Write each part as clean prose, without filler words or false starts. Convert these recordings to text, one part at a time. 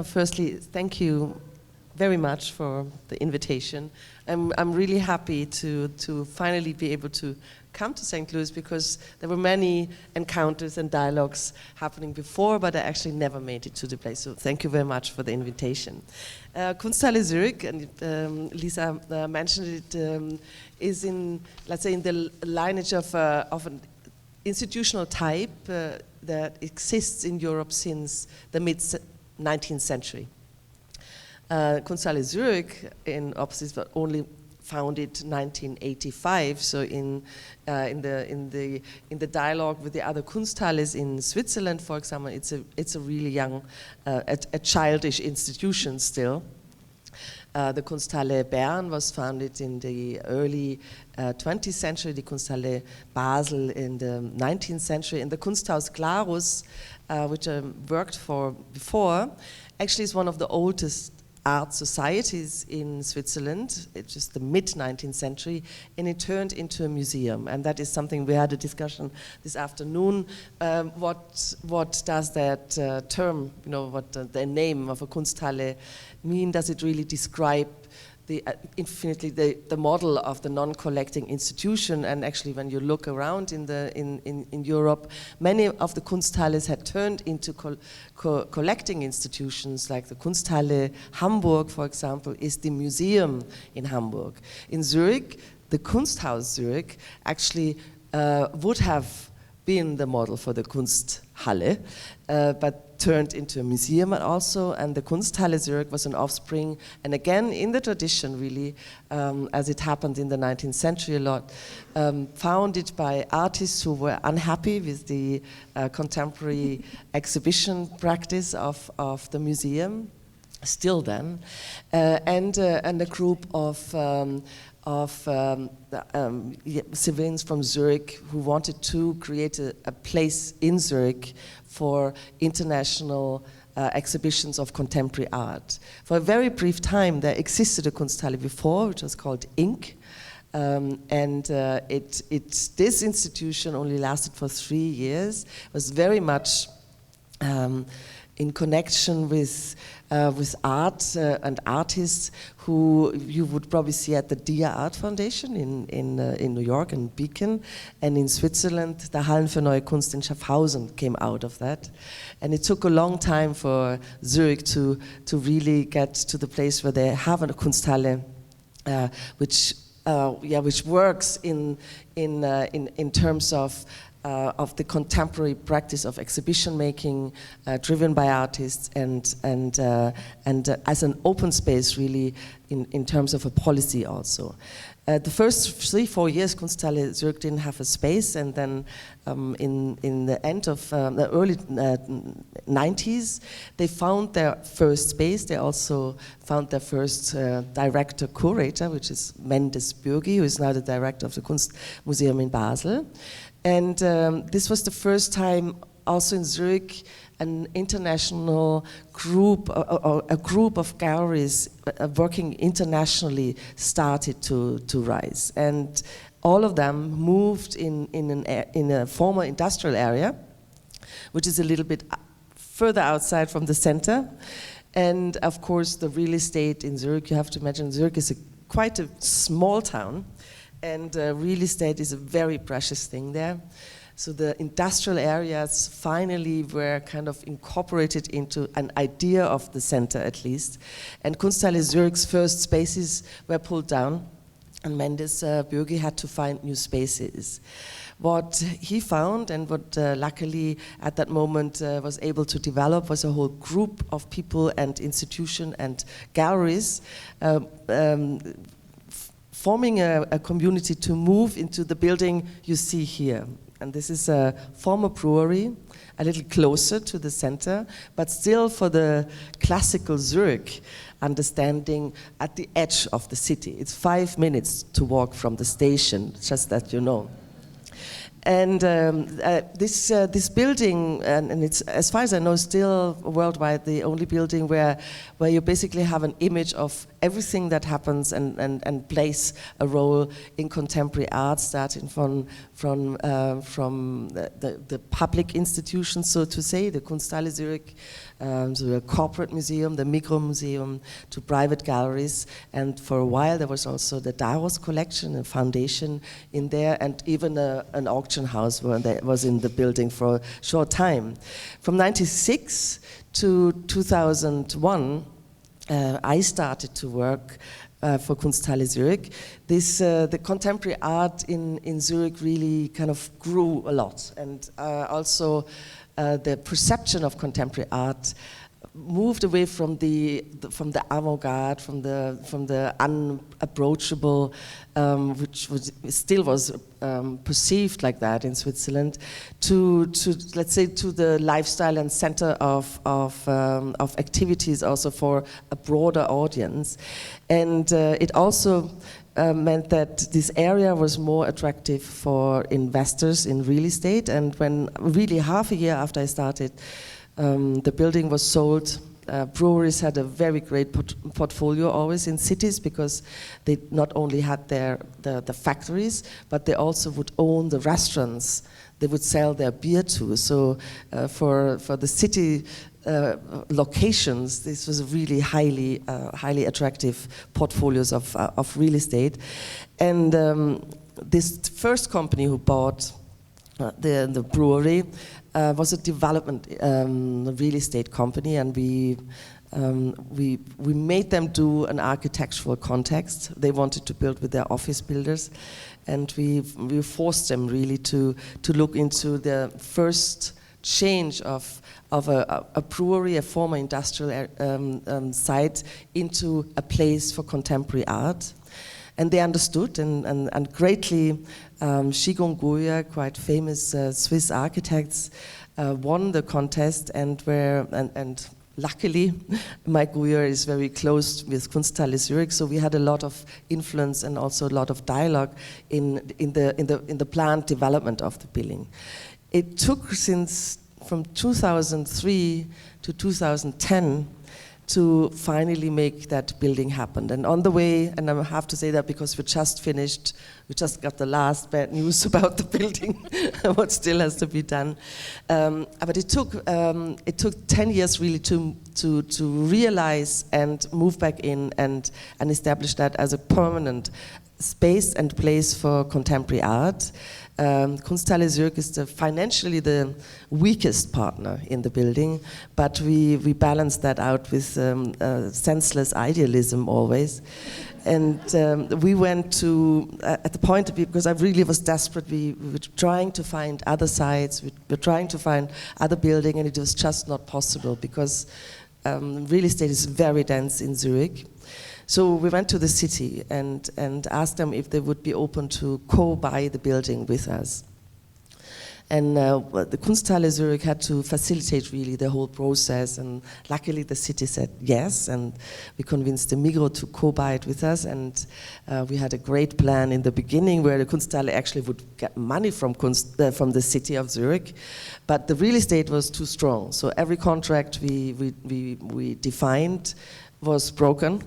Firstly, thank you very much for the invitation. I'm really happy to finally be able to come to St. Louis, because there were many encounters and dialogues happening before, but I actually never made it to the place. So thank you very much for the invitation. Kunsthalle Zürich, and Lisa mentioned it, is in, let's say, in the lineage of an institutional type that exists in Europe since the mid-19th century. Kunsthalle Zürich, in opposite, but only founded 1985. So in the dialogue with the other Kunsthalles in Switzerland, for example, it's a really young, a childish institution still. The Kunsthalle Bern was founded in the early 20th century, the Kunsthalle Basel in the 19th century, and the Kunsthaus Glarus, which I worked for before, actually is one of the oldest art societies in Switzerland. It's just the mid-19th century, and it turned into a museum. And that is something we had a discussion this afternoon. What does that term, what the name of a Kunsthalle mean? Does it really describe the model of the non-collecting institution? And actually, when you look around in Europe, many of the Kunsthalles had turned into collecting institutions, like the Kunsthalle Hamburg, for example, is the museum in Hamburg. In Zurich, the Kunsthaus Zürich actually would have been the model for the Kunsthalle, but turned into a museum also, and the Kunsthalle Zürich was an offspring, and again in the tradition really, as it happened in the 19th century a lot, founded by artists who were unhappy with the contemporary exhibition practice of the museum, still then, and a group of civilians from Zurich who wanted to create a place in Zurich for international exhibitions of contemporary art. For a very brief time, there existed a Kunsthalle before, which was called Inc. This institution only lasted for 3 years. It was very much in connection with art and artists who you would probably see at the Dia Art Foundation in New York and Beacon, and in Switzerland the Hallen für Neue Kunst in Schaffhausen came out of that. And it took a long time for Zurich to really get to the place where they have a Kunsthalle which works in terms of the contemporary practice of exhibition making, driven by artists, and as an open space really in terms of a policy also. The first 3-4 years, Kunsthalle Zürich didn't have a space, and then in the end of the early 90s, they found their first space. They also found their first director curator, which is Mendes Bürgi, who is now the director of the Kunstmuseum in Basel. And this was the first time also in Zurich an international group, a group of galleries working internationally started to rise. And all of them moved in a former industrial area, which is a little bit further outside from the center. And of course, the real estate in Zurich, you have to imagine Zurich is quite a small town, and real estate is a very precious thing there. So the industrial areas finally were kind of incorporated into an idea of the center at least. And Kunsthalle Zürich's first spaces were pulled down, and Mendes Bürgi had to find new spaces. What he found, and what luckily at that moment was able to develop, was a whole group of people and institutions and galleries forming a community to move into the building you see here. And this is a former brewery, a little closer to the center, but still for the classical Zurich understanding at the edge of the city. It's 5 minutes to walk from the station, just that you know. And this building, and it's, as far as I know, still worldwide the only building where you basically have an image of everything that happens and plays a role in contemporary art, starting from the public institutions, so to say, the Kunsthalle Zürich, to a corporate museum, the Micro Museum, to private galleries. And for a while there was also the Daros collection, a foundation in there, and even an auction house that was in the building for a short time. From 1996 to 2001, I started to work for Kunsthalle Zürich. The contemporary art in Zurich really kind of grew a lot, and also the perception of contemporary art moved away from the avant-garde, from the unapproachable, which still was perceived like that in Switzerland, to let's say to the lifestyle and center of activities also for a broader audience, and it also meant that this area was more attractive for investors in real estate. And when really half a year after I started, the building was sold. Breweries had a very great portfolio always in cities, because they not only had the factories, but they also would own the restaurants they would sell their beer to. So for the city locations, this was a really highly attractive portfolios of real estate. And this first company who bought the brewery was a development real estate company, and we made them do an architectural context. They wanted to build with their office builders, and we forced them really to look into the first change of a brewery, a former industrial site, into a place for contemporary art. And they understood, and greatly, Shigon Goya, quite famous Swiss architects, won the contest, and luckily, Mike Goya is very close with Kunsthalle Zürich, so we had a lot of influence and also a lot of dialogue in the planned development of the building. It took from 2003 to 2010 to finally make that building happen. And on the way, and I have to say that because we just got the last bad news about the building, what still has to be done. But it took 10 years really to realize and move back in and establish that as a permanent space and place for contemporary art. Kunsthalle Zürich is financially the weakest partner in the building, but we balance that out with senseless idealism always. And we went to, at the point, because I really was desperate, we were trying to find other sites, we were trying to find other building, and it was just not possible because real estate is very dense in Zurich. So we went to the city and asked them if they would be open to co-buy the building with us. And the Kunsthalle Zürich had to facilitate really the whole process, and luckily the city said yes, and we convinced the Migros to co-buy it with us, and we had a great plan in the beginning where the Kunsthalle actually would get money from the city of Zurich, but the real estate was too strong, so every contract we defined was broken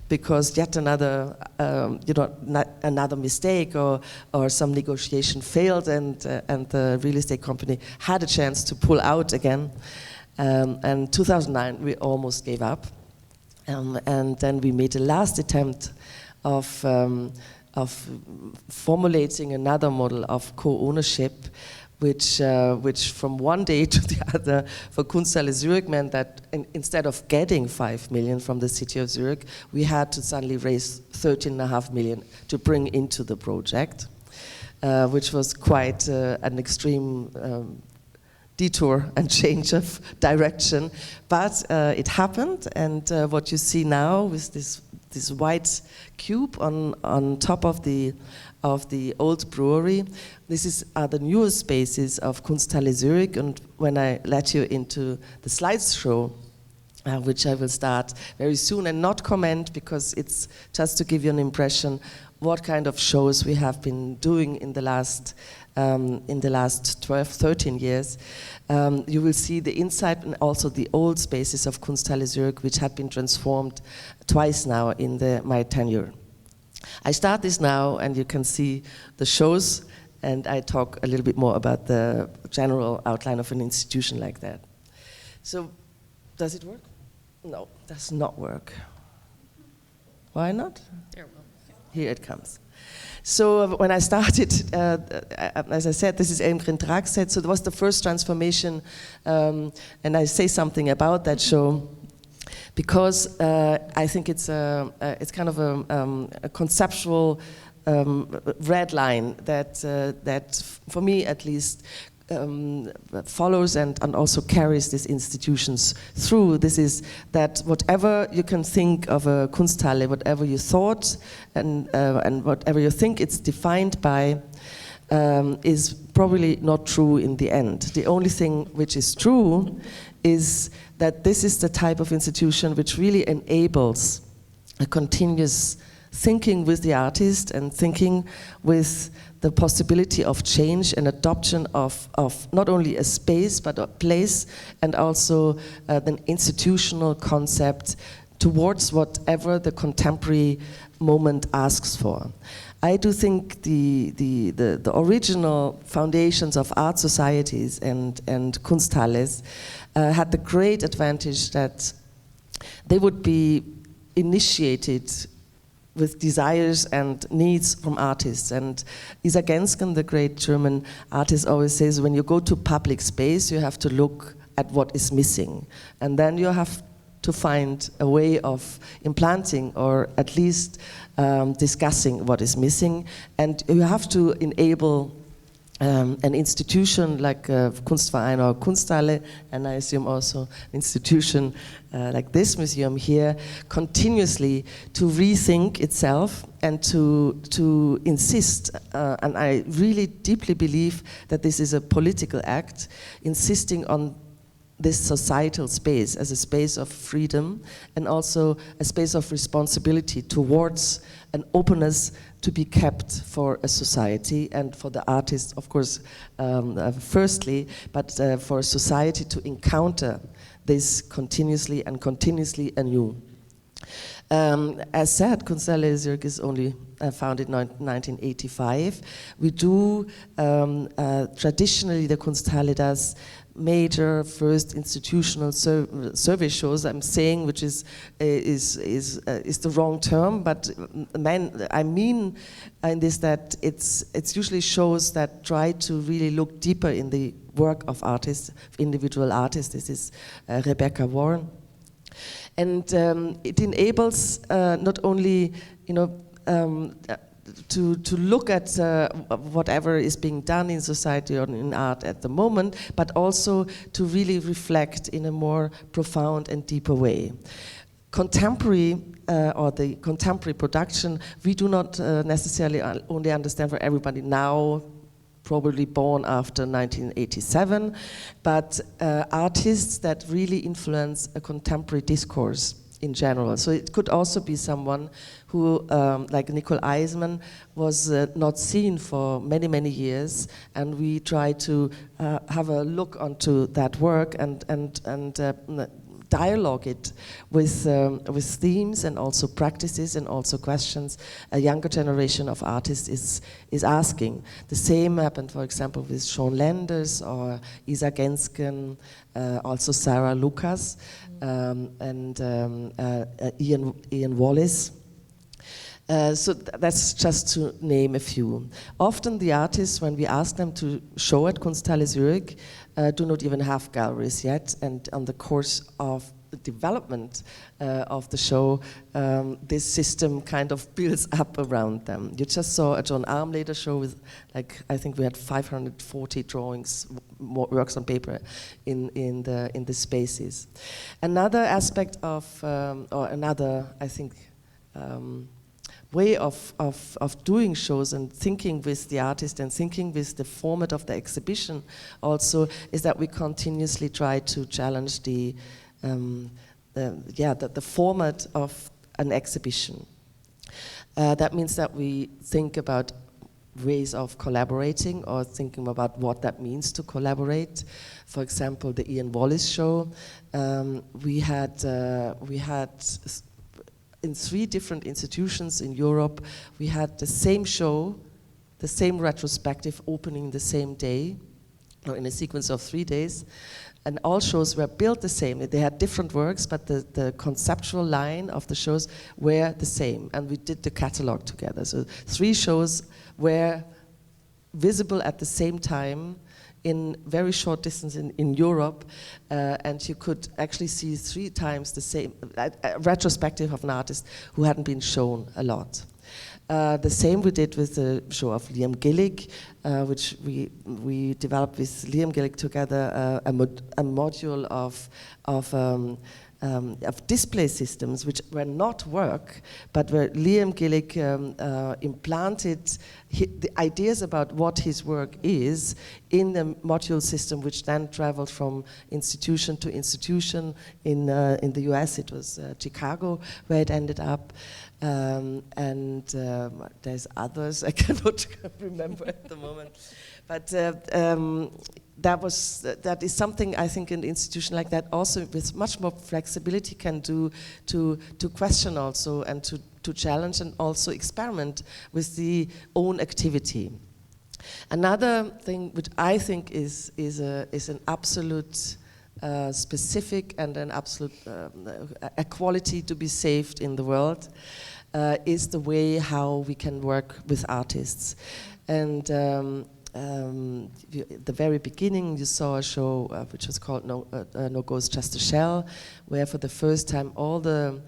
because yet another, another mistake or some negotiation failed, and the real estate company had a chance to pull out again. And 2009 we almost gave up, and then we made a last attempt of formulating another model of co-ownership, which from one day to the other for Kunsthalle Zürich meant that instead of getting 5 million from the city of Zurich, we had to suddenly raise 13.5 million to bring into the project, which was quite an extreme detour and change of direction. But it happened, and what you see now with this white cube on top of the old brewery. This are the newest spaces of Kunsthalle Zürich, and when I let you into the slideshow, which I will start very soon and not comment because it's just to give you an impression what kind of shows we have been doing in the last 12, 13 years. You will see the inside and also the old spaces of Kunsthalle Zürich, which had been transformed twice now in my tenure. I start this now, and you can see the shows, and I talk a little bit more about the general outline of an institution like that. So Does it work? No, does not work. Why not? There, well, yeah. Here it comes. So when I started, as I said, this is Elmgren Dragset, so it was the first transformation, and I say something about that show because I think it's kind of a conceptual red line that for me at least follows and also carries these institutions through. This is that whatever you can think of a Kunsthalle, whatever you thought and whatever you think it's defined by, is probably not true in the end. The only thing which is true is that this is the type of institution which really enables a continuous thinking with the artist and thinking with the possibility of change and adoption of not only a space but a place and also an institutional concept towards whatever the contemporary moment asks for. I do think the original foundations of art societies and Kunsthalles had the great advantage that they would be initiated with desires and needs from artists. And Isa Gensken, the great German artist, always says, when you go to public space, you have to look at what is missing. And then you have to find a way of implanting or at least discussing what is missing. And you have to enable an institution like Kunstverein or Kunsthalle, and I assume also an institution like this museum here, continuously to rethink itself and to insist, and I really deeply believe that this is a political act, insisting on this societal space as a space of freedom and also a space of responsibility towards an openness to be kept for a society and for the artists, of course, firstly, but for a society to encounter this continuously anew. As said, Kunsthalle Zürich is only founded in 1985. We do, traditionally the Kunsthalle does major first institutional survey shows. I'm saying, which is the wrong term, but I mean in this that it's usually shows that try to really look deeper in the work of artists, individual artists. This is Rebecca Warren, and it enables not only to look at whatever is being done in society or in art at the moment, but also to really reflect in a more profound and deeper way. Contemporary or the contemporary production, we do not necessarily only understand for everybody now, probably born after 1987, but artists that really influence a contemporary discourse in general. So it could also be someone who, like Nicole Eisman, was not seen for many, many years, and we try to have a look onto that work and dialogue it with themes and also practices and also questions a younger generation of artists is asking. The same happened, for example, with Sean Landers or Isa Gensken, also Sarah Lucas, and Ian Wallace. So that's just to name a few. Often the artists, when we ask them to show at Kunsthalle Zürich, do not even have galleries yet, and on the course of the development of the show, this system kind of builds up around them. You just saw a John Armleder show with, like, I think we had 540 drawings, works on paper in the spaces. Another aspect of, or another, I think, way of doing shows and thinking with the artist and thinking with the format of the exhibition also is that we continuously try to challenge the format of an exhibition. That means that we think about ways of collaborating or thinking about what that means to collaborate. For example, the Ian Wallace show, we had in 3 different institutions in Europe, we had the same show, the same retrospective opening the same day, or in a sequence of 3 days. And all shows were built the same. They had different works, but the conceptual line of the shows were the same. And we did the catalog together. So 3 shows were visible at the same time in very short distance in Europe, and you could actually see 3 times the same retrospective of an artist who hadn't been shown a lot. The same we did with the show of Liam Gillick, which we developed with Liam Gillick together a module of display systems which were not work, but where Liam Gillick implanted the ideas about what his work is in the module system, which then traveled from institution to institution. In the US it was Chicago where it ended up, and there's others I cannot remember at the moment, but that is something I think an institution like that also with much more flexibility can do to question also and to challenge and also experiment with the own activity. Another thing which I think is an absolute specific and an absolute a quality to be saved in the world is the way how we can work with artists. And at the very beginning you saw a show which was called No Ghost, Just a Shell, where for the first time all the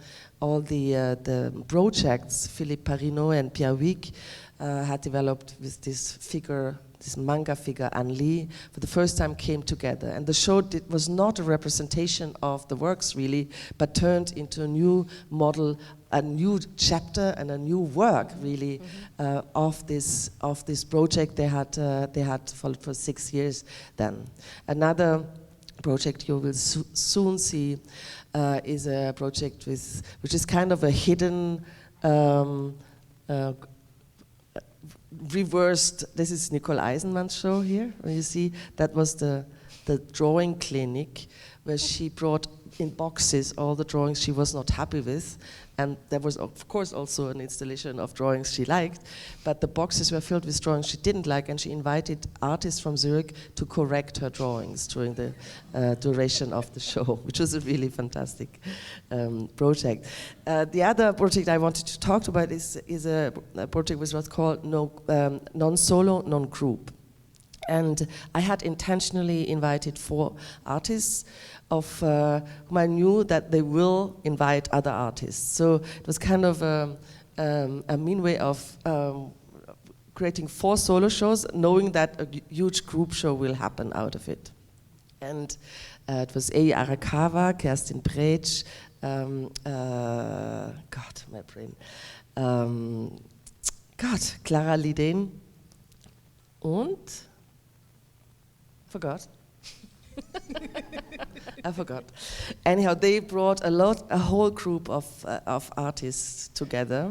projects Philippe Parino and Pierre Wick had developed with this figure, this manga figure, Anli, for the first time came together. And the show was not a representation of the works really, but turned into a new model, a new chapter and a new work really of this project they had followed for 6 years then. Another project you will soon see is a project which is kind of a hidden reversed. This is Nicole Eisenmann's show here. You see, that was the drawing clinic where she brought in boxes all the drawings she was not happy with, and there was of course also an installation of drawings she liked, but the boxes were filled with drawings she didn't like, and she invited artists from Zurich to correct her drawings during the duration of the show, which was a really fantastic project. The other project I wanted to talk about is a project which was called Non-Solo, Non-Group. And I had intentionally invited 4 artists of whom I knew that they will invite other artists. So it was kind of a mean way of creating 4 solo shows, knowing that a huge group show will happen out of it. And it was Ei Arakawa, Kerstin Breitsch, God, my brain, Clara Lidén und I forgot. Anyhow, they brought a whole group of artists together,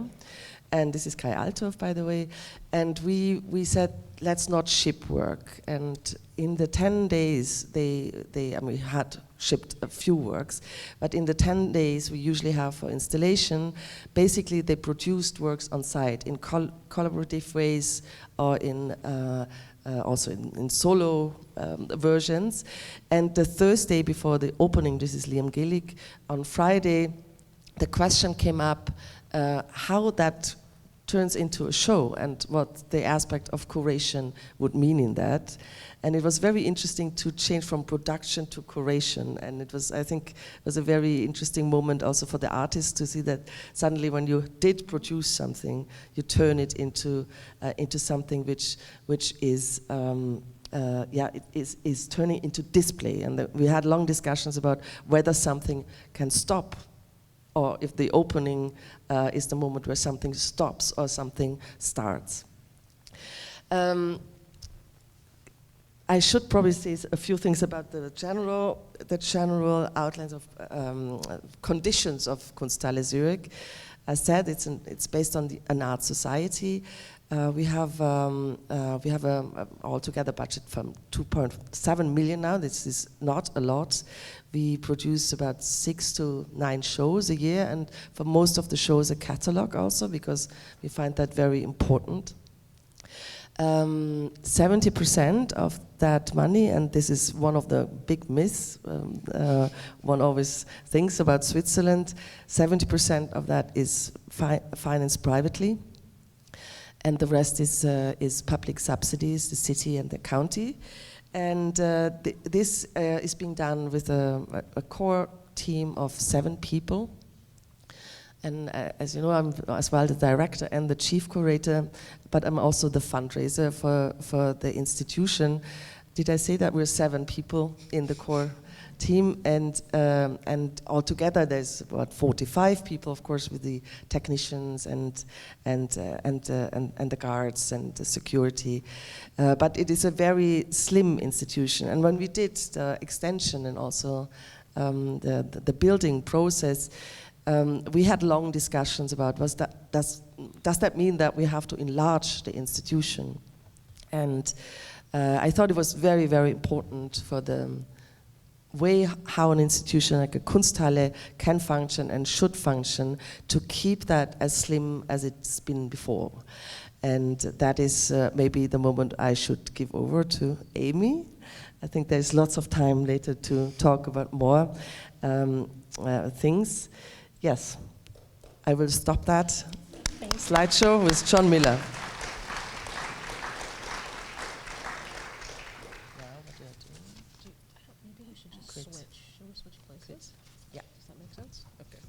and this is Kai Althoff, by the way. And we said, let's not ship work. And in the 10 days, we had shipped a few works, but in the 10 days we usually have for installation, basically they produced works on site in collaborative ways or in also in solo versions. And the Thursday before the opening, this is Liam Gillick, on Friday, the question came up how that turns into a show and what the aspect of curation would mean in that. And it was very interesting to change from production to curation, and it was, I think, it was a very interesting moment also for the artists to see that suddenly when you did produce something, you turn it into something which is it is turning into display. And we had long discussions about whether something can stop, or if the opening is the moment where something stops or something starts. I should probably say a few things about the general outlines of conditions of Kunsthalle Zürich. As said, it's based on an art society. We have altogether budget from 2.7 million now. This is not a lot. We produce about 6 to 9 shows a year, and for most of the shows a catalog also, because we find that very important. 70% of that money, and this is one of the big myths one always thinks about Switzerland, 70% of that is financed privately, and the rest is public subsidies, the city and the county. And this is being done with a core team of 7 people. And as you know, I'm as well the director and the chief curator, but I'm also the fundraiser for the institution. Did I say that we're 7 people in the core team? And altogether there's about 45 people, of course, with the technicians and the guards and the security. But it is a very slim institution. And when we did the extension and also the building process, we had long discussions about does that mean that we have to enlarge the institution? And I thought it was very, very important for the way how an institution like a Kunsthalle can function and should function to keep that as slim as it's been before. And that is maybe the moment I should give over to Amy. I think there's lots of time later to talk about more things. Yes, I will stop that slideshow with John Miller. Maybe we should just switch. Should we switch places? Yeah. Does that make sense? Okay.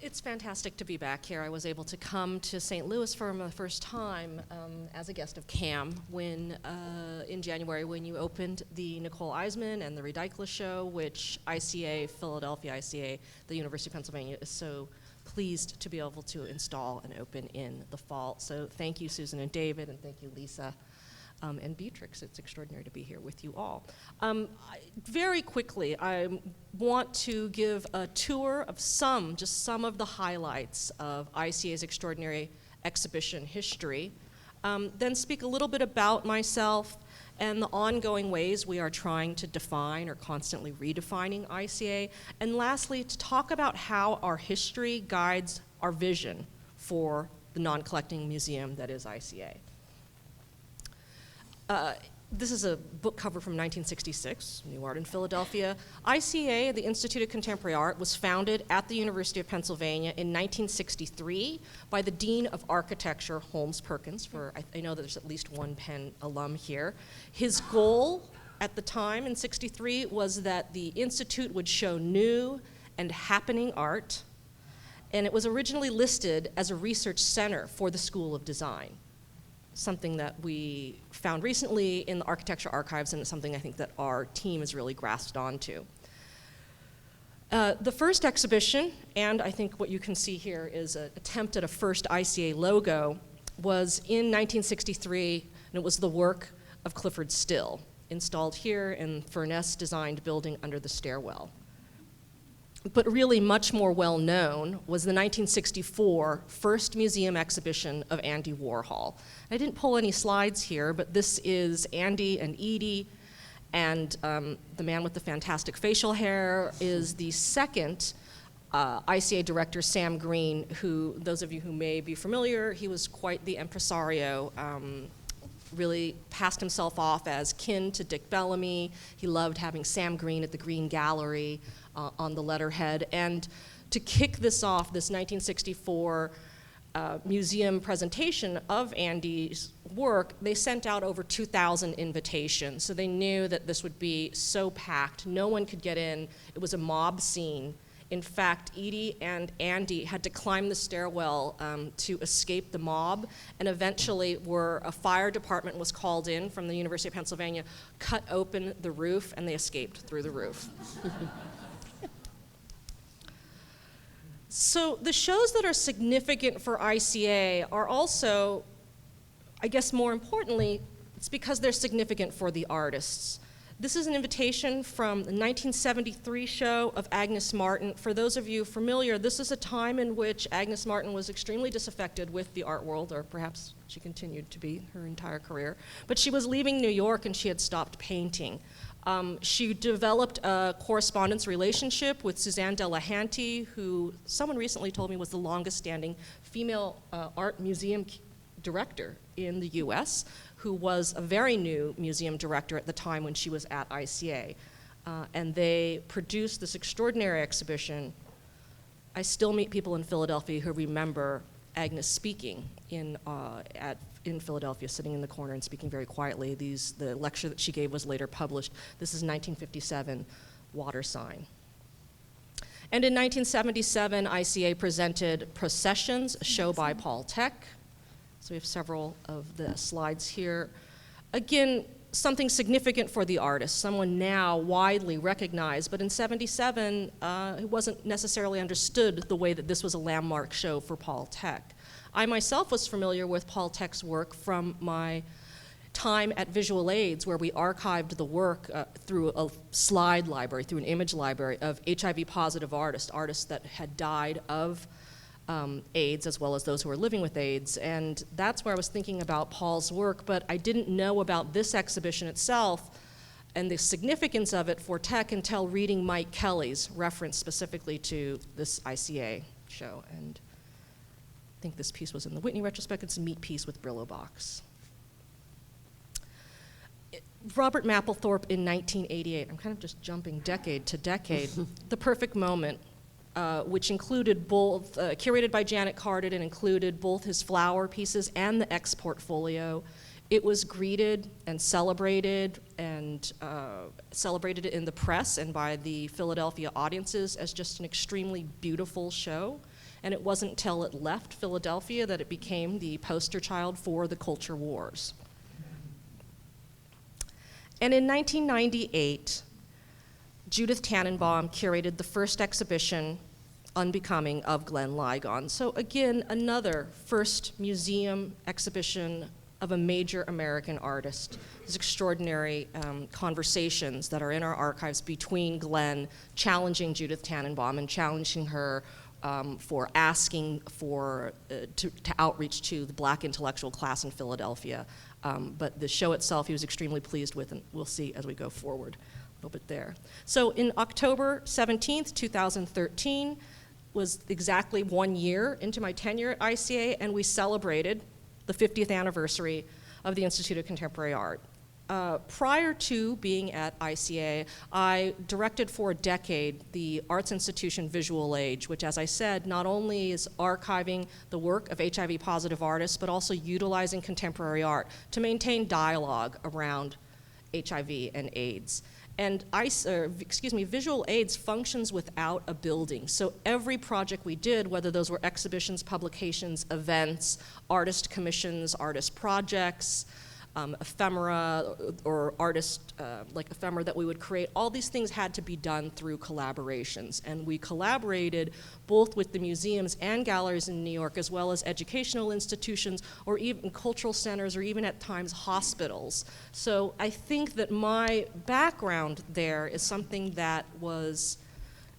It's fantastic to be back here. I was able to come to St. Louis for the first time as a guest of CAM when, in January, when you opened the Nicole Eisman and the Ridiculous show, which ICA, Philadelphia ICA, the University of Pennsylvania, is so pleased to be able to install and open in the fall. So thank you, Susan and David, and thank you, Lisa. And Beatrix, it's extraordinary to be here with you all. Very quickly, I want to give a tour of just some of the highlights of ICA's extraordinary exhibition history, then speak a little bit about myself and the ongoing ways we are trying to define or constantly redefining ICA, and lastly, to talk about how our history guides our vision for the non-collecting museum that is ICA. This is a book cover from 1966, New Art in Philadelphia. ICA, the Institute of Contemporary Art, was founded at the University of Pennsylvania in 1963 by the Dean of Architecture, Holmes Perkins, I know that there's at least one Penn alum here. His goal at the time in 63 was that the Institute would show new and happening art, and it was originally listed as a research center for the School of Design. Something that we found recently in the architecture archives, and it's something I think that our team has really grasped onto. The first exhibition, and I think what you can see here is an attempt at a first ICA logo, was in 1963, and it was the work of Clifford Still, installed here in Furness-designed building under the stairwell. But really much more well known was the 1964 first museum exhibition of Andy Warhol. I didn't pull any slides here, but this is Andy and Edie, and the man with the fantastic facial hair is the second ICA director, Sam Green, who, those of you who may be familiar, he was quite the impresario, really passed himself off as kin to Dick Bellamy. He loved having Sam Green at the Green Gallery on the letterhead. And to kick this off, this 1964 museum presentation of Andy's work, they sent out over 2,000 invitations. So they knew that this would be so packed, no one could get in. It was a mob scene. In fact, Edie and Andy had to climb the stairwell to escape the mob, and eventually a fire department was called in from the University of Pennsylvania, cut open the roof, and they escaped through the roof. So the shows that are significant for ICA are also, I guess more importantly, It's because they're significant for the artists. This is an invitation from the 1973 show of Agnes Martin. For those of you familiar, this is a time in which Agnes Martin was extremely disaffected with the art world, or perhaps she continued to be her entire career. But she was leaving New York and she had stopped painting. She developed a correspondence relationship with Susanne Delahanty, who someone recently told me was the longest standing female art museum director in the US, who was a very new museum director at the time when she was at ICA. And they produced this extraordinary exhibition. I still meet people in Philadelphia who remember Agnes speaking in Philadelphia, sitting in the corner and speaking very quietly. The lecture that she gave was later published. This is 1957, Water Sign. And in 1977, ICA presented Processions, a show by Paul Tech. So we have several of the slides here. Again, something significant for the artist, someone now widely recognized, but in '77, it wasn't necessarily understood the way that this was a landmark show for Paul Tech. I myself was familiar with Paul Tech's work from my time at Visual Aids, where we archived the work through a slide library, through an image library of HIV-positive artists that had died of AIDS, as well as those who were living with AIDS. And that's where I was thinking about Paul's work, but I didn't know about this exhibition itself and the significance of it for Tech until reading Mike Kelly's reference specifically to this ICA show. And I think this piece was in the Whitney retrospect. It's a meat piece with Brillo box. Robert Mapplethorpe in 1988, I'm kind of just jumping decade to decade, The Perfect Moment, which included both, curated by Janet Carden, and included both his flower pieces and the X portfolio. It was greeted and celebrated in the press and by the Philadelphia audiences as just an extremely beautiful show. And it wasn't until it left Philadelphia that it became the poster child for the culture wars. And in 1998, Judith Tannenbaum curated the first exhibition, Unbecoming, of Glenn Ligon. So again, another first museum exhibition of a major American artist. These extraordinary conversations that are in our archives between Glenn challenging Judith Tannenbaum and challenging her for asking to outreach to the Black intellectual class in Philadelphia. But the show itself he was extremely pleased with, and we'll see as we go forward a little bit there. So in October 17th, 2013, was exactly 1 year into my tenure at ICA, and we celebrated the 50th anniversary of the Institute of Contemporary Art. Prior to being at ICA, I directed for a decade the arts institution Visual Age, which, as I said, not only is archiving the work of HIV-positive artists, but also utilizing contemporary art to maintain dialogue around HIV and AIDS. And Visual Aids functions without a building. So every project we did, whether those were exhibitions, publications, events, artist commissions, artist projects, ephemera, or artist like ephemera that we would create, all these things had to be done through collaborations. And we collaborated both with the museums and galleries in New York, as well as educational institutions, or even cultural centers, or even at times hospitals. So I think that my background there is something that was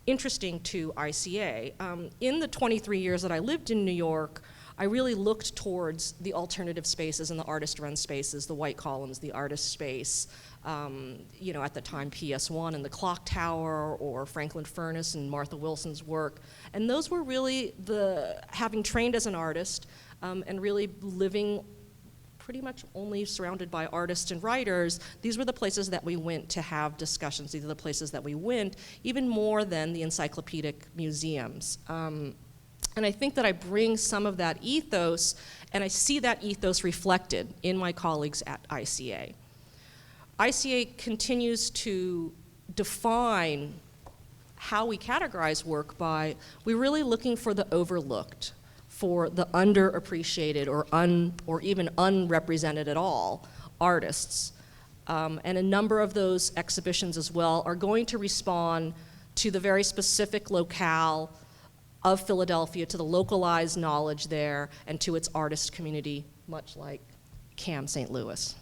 interesting to ICA. In the 23 years that I lived in New York, I really looked towards the alternative spaces and the artist-run spaces, the White Columns, the artist space, at the time PS1 and the Clock Tower, or Franklin Furnace and Martha Wilson's work. And those were really having trained as an artist and really living pretty much only surrounded by artists and writers, these were the places that we went to have discussions. These are the places that we went, even more than the encyclopedic museums. And I think that I bring some of that ethos, and I see that ethos reflected in my colleagues at ICA. ICA continues to define how we categorize work by, we're really looking for the overlooked, for the underappreciated or even unrepresented at all artists. And a number of those exhibitions as well are going to respond to the very specific locale of Philadelphia, to the localized knowledge there, and to its artist community, much like CAM St. Louis.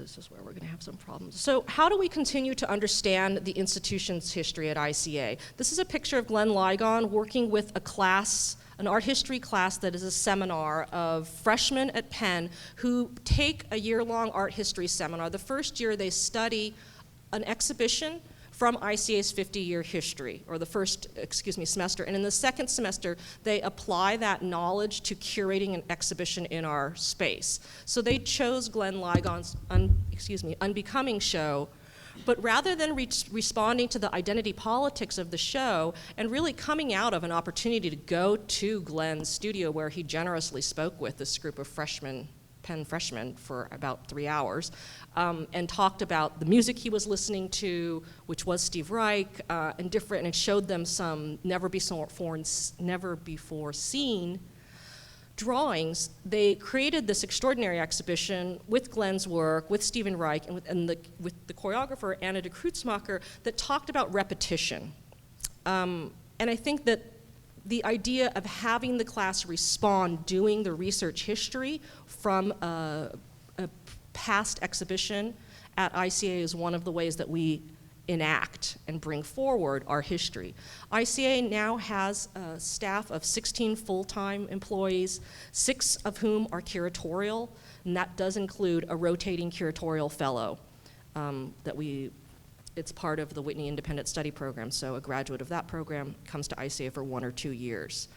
this is where we're going to have some problems. So how do we continue to understand the institution's history at ICA? This is a picture of Glenn Ligon working with a class, an art history class that is a seminar of freshmen at Penn who take a year-long art history seminar. The first year they study an exhibition from ICA's 50-year history, or the first, semester. And in the second semester, they apply that knowledge to curating an exhibition in our space. So they chose Glenn Ligon's Unbecoming show, but rather than responding to the identity politics of the show and really coming out of an opportunity to go to Glenn's studio where he generously spoke with this group of Penn freshmen for about 3 hours, and talked about the music he was listening to, which was Steve Reich, and showed them some never before seen drawings. They created this extraordinary exhibition with Glenn's work, with Stephen Reich, and with the choreographer Anna de Kreutzmacher that talked about repetition. And I think that the idea of having the class respond, doing the research history from a past exhibition at ICA is one of the ways that we enact and bring forward our history. ICA now has a staff of 16 full-time employees, 6 of whom are curatorial, and that does include a rotating curatorial fellow it's part of the Whitney Independent Study Program, so a graduate of that program comes to ICA for 1 or 2 years.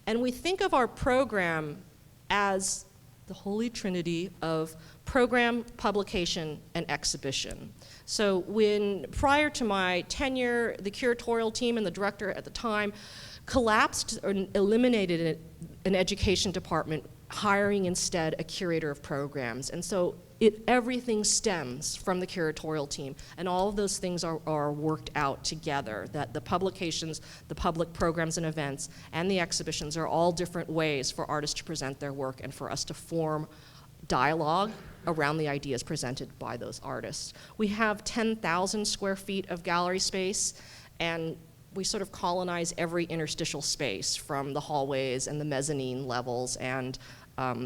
And we think of our program as the holy trinity of program, publication, and exhibition. So prior to my tenure, the curatorial team and the director at the time collapsed or eliminated an education department, hiring instead a curator of programs. And so everything stems from the curatorial team, and all of those things are worked out together, that the publications, the public programs and events, and the exhibitions are all different ways for artists to present their work and for us to form dialogue around the ideas presented by those artists. We have 10,000 square feet of gallery space, and we sort of colonize every interstitial space from the hallways and the mezzanine levels and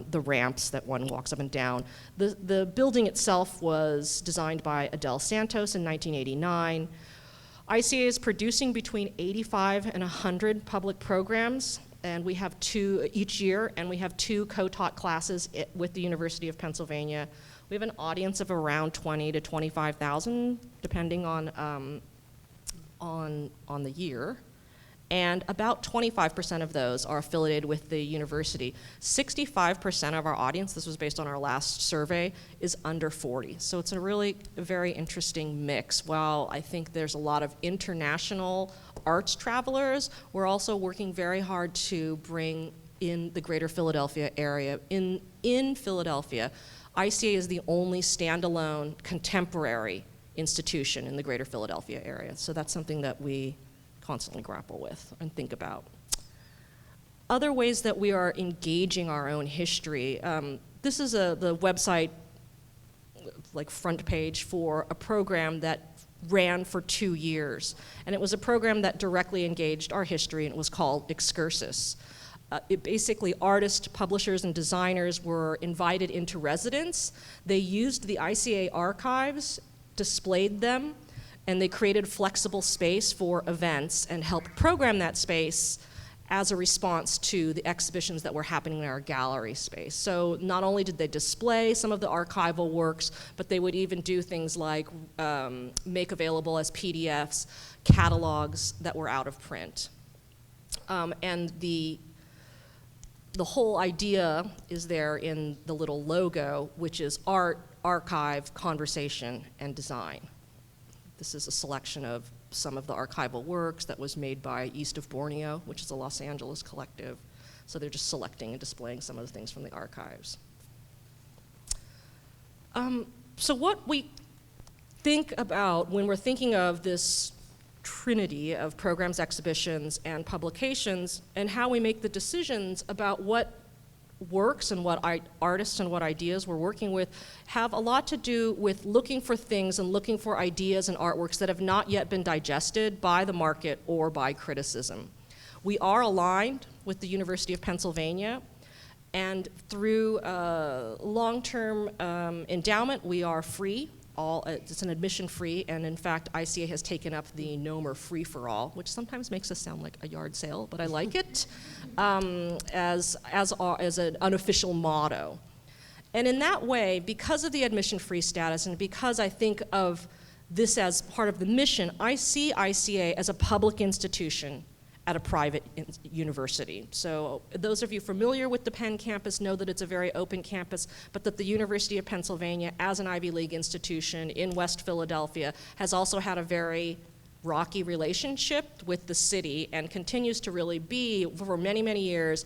the ramps that one walks up and down. The building itself was designed by Adele Santos in 1989. ICA is producing between 85 and 100 public programs, and we have 2 each year, and we have 2 co-taught classes with the University of Pennsylvania. We have an audience of around 20 to 25,000, depending on the year. And about 25% of those are affiliated with the university. 65% of our audience, this was based on our last survey, is under 40. So it's a really very interesting mix. While I think there's a lot of international arts travelers, we're also working very hard to bring in the greater Philadelphia area. In Philadelphia, ICA is the only standalone contemporary institution in the greater Philadelphia area. So that's something that we constantly grapple with and think about. Other ways that we are engaging our own history. This is the website front page for a program that ran for 2 years. And it was a program that directly engaged our history, and it was called Excursus. Basically, artists, publishers, and designers were invited into residence. They used the ICA archives, displayed them, and they created flexible space for events and helped program that space as a response to the exhibitions that were happening in our gallery space. So not only did they display some of the archival works, but they would even do things like make available as PDFs catalogs that were out of print. And the whole idea is there in the little logo, which is art, archive, conversation, and design. This is a selection of some of the archival works that was made by East of Borneo, which is a Los Angeles collective. So they're just selecting and displaying some of the things from the archives. So what we think about when we're thinking of this trinity of programs, exhibitions, and publications, and how we make the decisions about what works and what artists and what ideas we're working with, have a lot to do with looking for things and looking for ideas and artworks that have not yet been digested by the market or by criticism. We are aligned with the University of Pennsylvania, And through long-term endowment, we are free. It's an admission free, and in fact, ICA has taken up the no more free for all, which sometimes makes us sound like a yard sale, but I like it, as an unofficial motto. And in that way, because of the admission free status, and because I think of this as part of the mission, I see ICA as a public institution at a private university. So those of you familiar with the Penn campus know that it's a very open campus, but that the University of Pennsylvania, as an Ivy League institution in West Philadelphia, has also had a very rocky relationship with the city and continues to really be, for many, many years,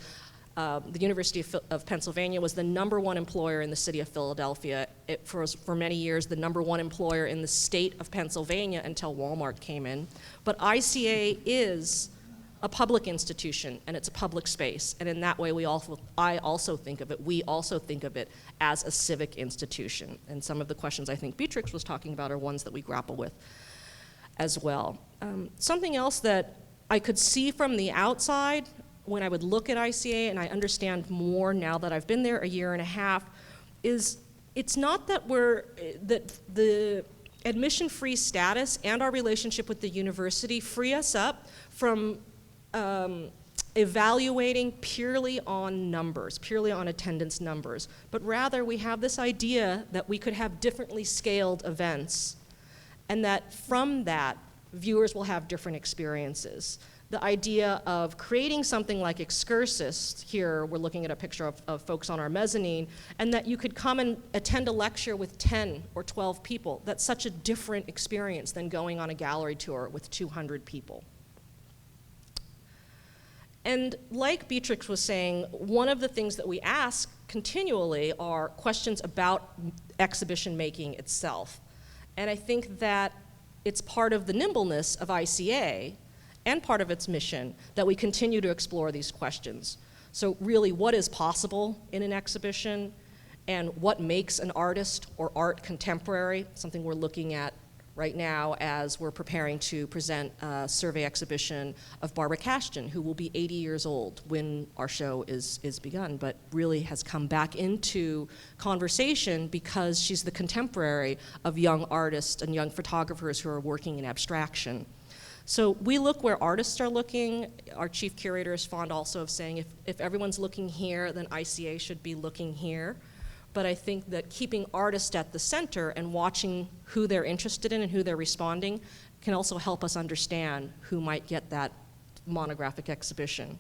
the University of Pennsylvania was the #1 employer in the city of Philadelphia. It was for many years the #1 employer in the state of Pennsylvania until Walmart came in. But ICA is a public institution, and it's a public space, and in that way we also think of it as a civic institution. And some of the questions I think Beatrix was talking about are ones that we grapple with as well. Something else that I could see from the outside when I would look at ICA, and I understand more now that I've been there a year and a half, is it's not that that the admission-free status and our relationship with the university free us up from evaluating purely on numbers, purely on attendance numbers, but rather we have this idea that we could have differently scaled events, and that from that, viewers will have different experiences. The idea of creating something like Excursus, here we're looking at a picture of folks on our mezzanine, and that you could come and attend a lecture with 10 or 12 people. That's such a different experience than going on a gallery tour with 200 people. And like Beatrix was saying, one of the things that we ask continually are questions about exhibition making itself. And I think that it's part of the nimbleness of ICA and part of its mission that we continue to explore these questions. So really, what is possible in an exhibition, and what makes an artist or art contemporary, something we're looking at right now as we're preparing to present a survey exhibition of Barbara Cashton, who will be 80 years old when our show is begun, but really has come back into conversation because she's the contemporary of young artists and young photographers who are working in abstraction. So we look where artists are looking. Our chief curator is fond also of saying if everyone's looking here, then ICA should be looking here. But I think that keeping artists at the center and watching who they're interested in and who they're responding can also help us understand who might get that monographic exhibition.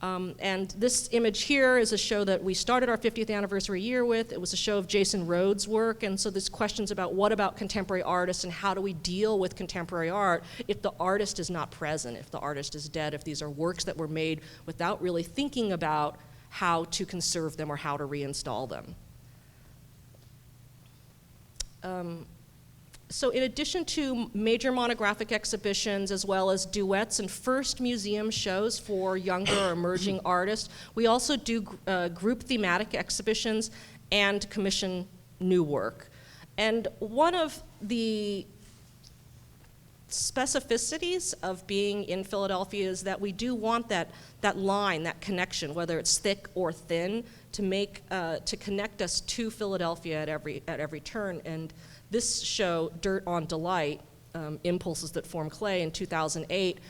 And this image here is a show that we started our 50th anniversary year with. It was a show of Jason Rhodes' work, and so there's questions about what about contemporary artists and how do we deal with contemporary art if the artist is not present, if the artist is dead, if these are works that were made without really thinking about how to conserve them or how to reinstall them. So in addition to major monographic exhibitions as well as duets and first museum shows for younger or emerging artists, we also do group thematic exhibitions and commission new work. And one of the specificities of being in Philadelphia is that we do want that line, that connection, whether it's thick or thin, to connect us to Philadelphia at every turn. And this show, Dirt on Delight, Impulses That Form Clay in 2008,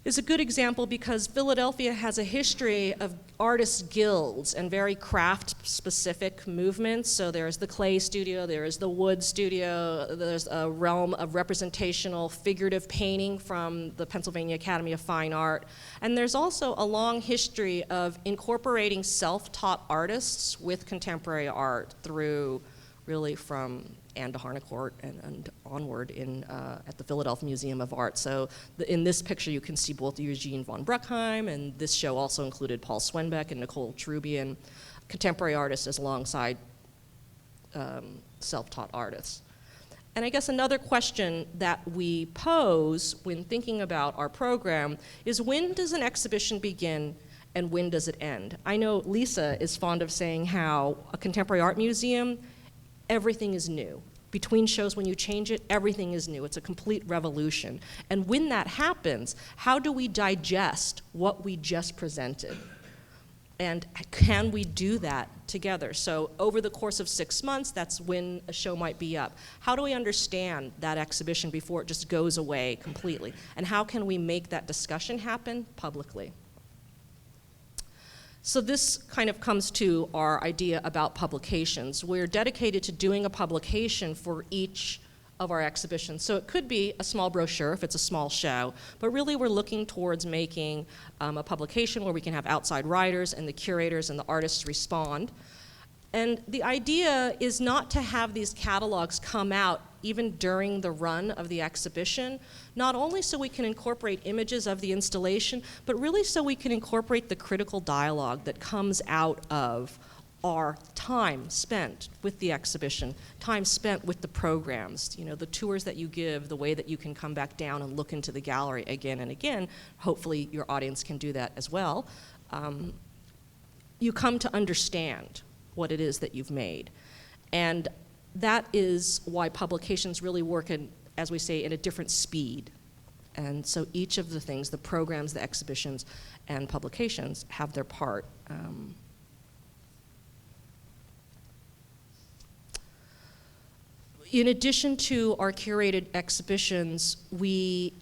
is a good example because Philadelphia has a history of artist guilds and very craft-specific movements. So there's the clay studio, there is the wood studio, there's a realm of representational figurative painting from the Pennsylvania Academy of Fine Art. And there's also a long history of incorporating self-taught artists with contemporary art through really from Anne de Harnecourt and onward at the Philadelphia Museum of Art. So in this picture you can see both Eugene von Bruckheim, and this show also included Paul Swenbeck and Nicole Trubian, contemporary artists as alongside self-taught artists. And I guess another question that we pose when thinking about our program is, when does an exhibition begin and when does it end? I know Lisa is fond of saying how a contemporary art museum, everything is new. Between shows, when you change it, everything is new. It's a complete revolution. And when that happens, how do we digest what we just presented? And can we do that together? So over the course of 6 months, that's when a show might be up. How do we understand that exhibition before it just goes away completely? And how can we make that discussion happen publicly? So this kind of comes to our idea about publications. We're dedicated to doing a publication for each of our exhibitions. So it could be a small brochure if it's a small show, but really we're looking towards making a publication where we can have outside writers and the curators and the artists respond. And the idea is not to have these catalogs come out even during the run of the exhibition, not only so we can incorporate images of the installation, but really so we can incorporate the critical dialogue that comes out of our time spent with the exhibition, time spent with the programs, the tours that you give, the way that you can come back down and look into the gallery again and again. Hopefully your audience can do that as well. You come to understand what it is that you've made. And that is why publications really work in, as we say, in a different speed. And so each of the things, the programs, the exhibitions, and publications have their part. In addition to our curated exhibitions, we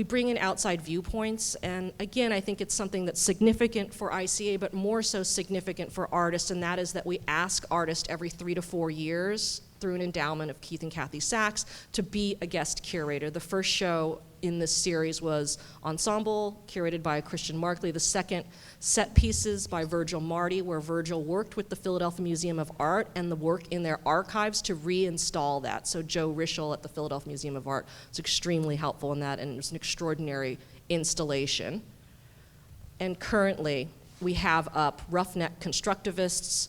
bring in outside viewpoints, and again, I think it's something that's significant for ICA, but more so significant for artists, and that is that we ask artists every 3 to 4 years through an endowment of Keith and Kathy Sachs to be a guest curator. The first show in this series was Ensemble, curated by Christian Markley. The second, Set Pieces by Virgil Marty, where Virgil worked with the Philadelphia Museum of Art and the work in their archives to reinstall that. So Joe Rischel at the Philadelphia Museum of Art was extremely helpful in that, and it was an extraordinary installation. And currently, we have up Roughneck Constructivists,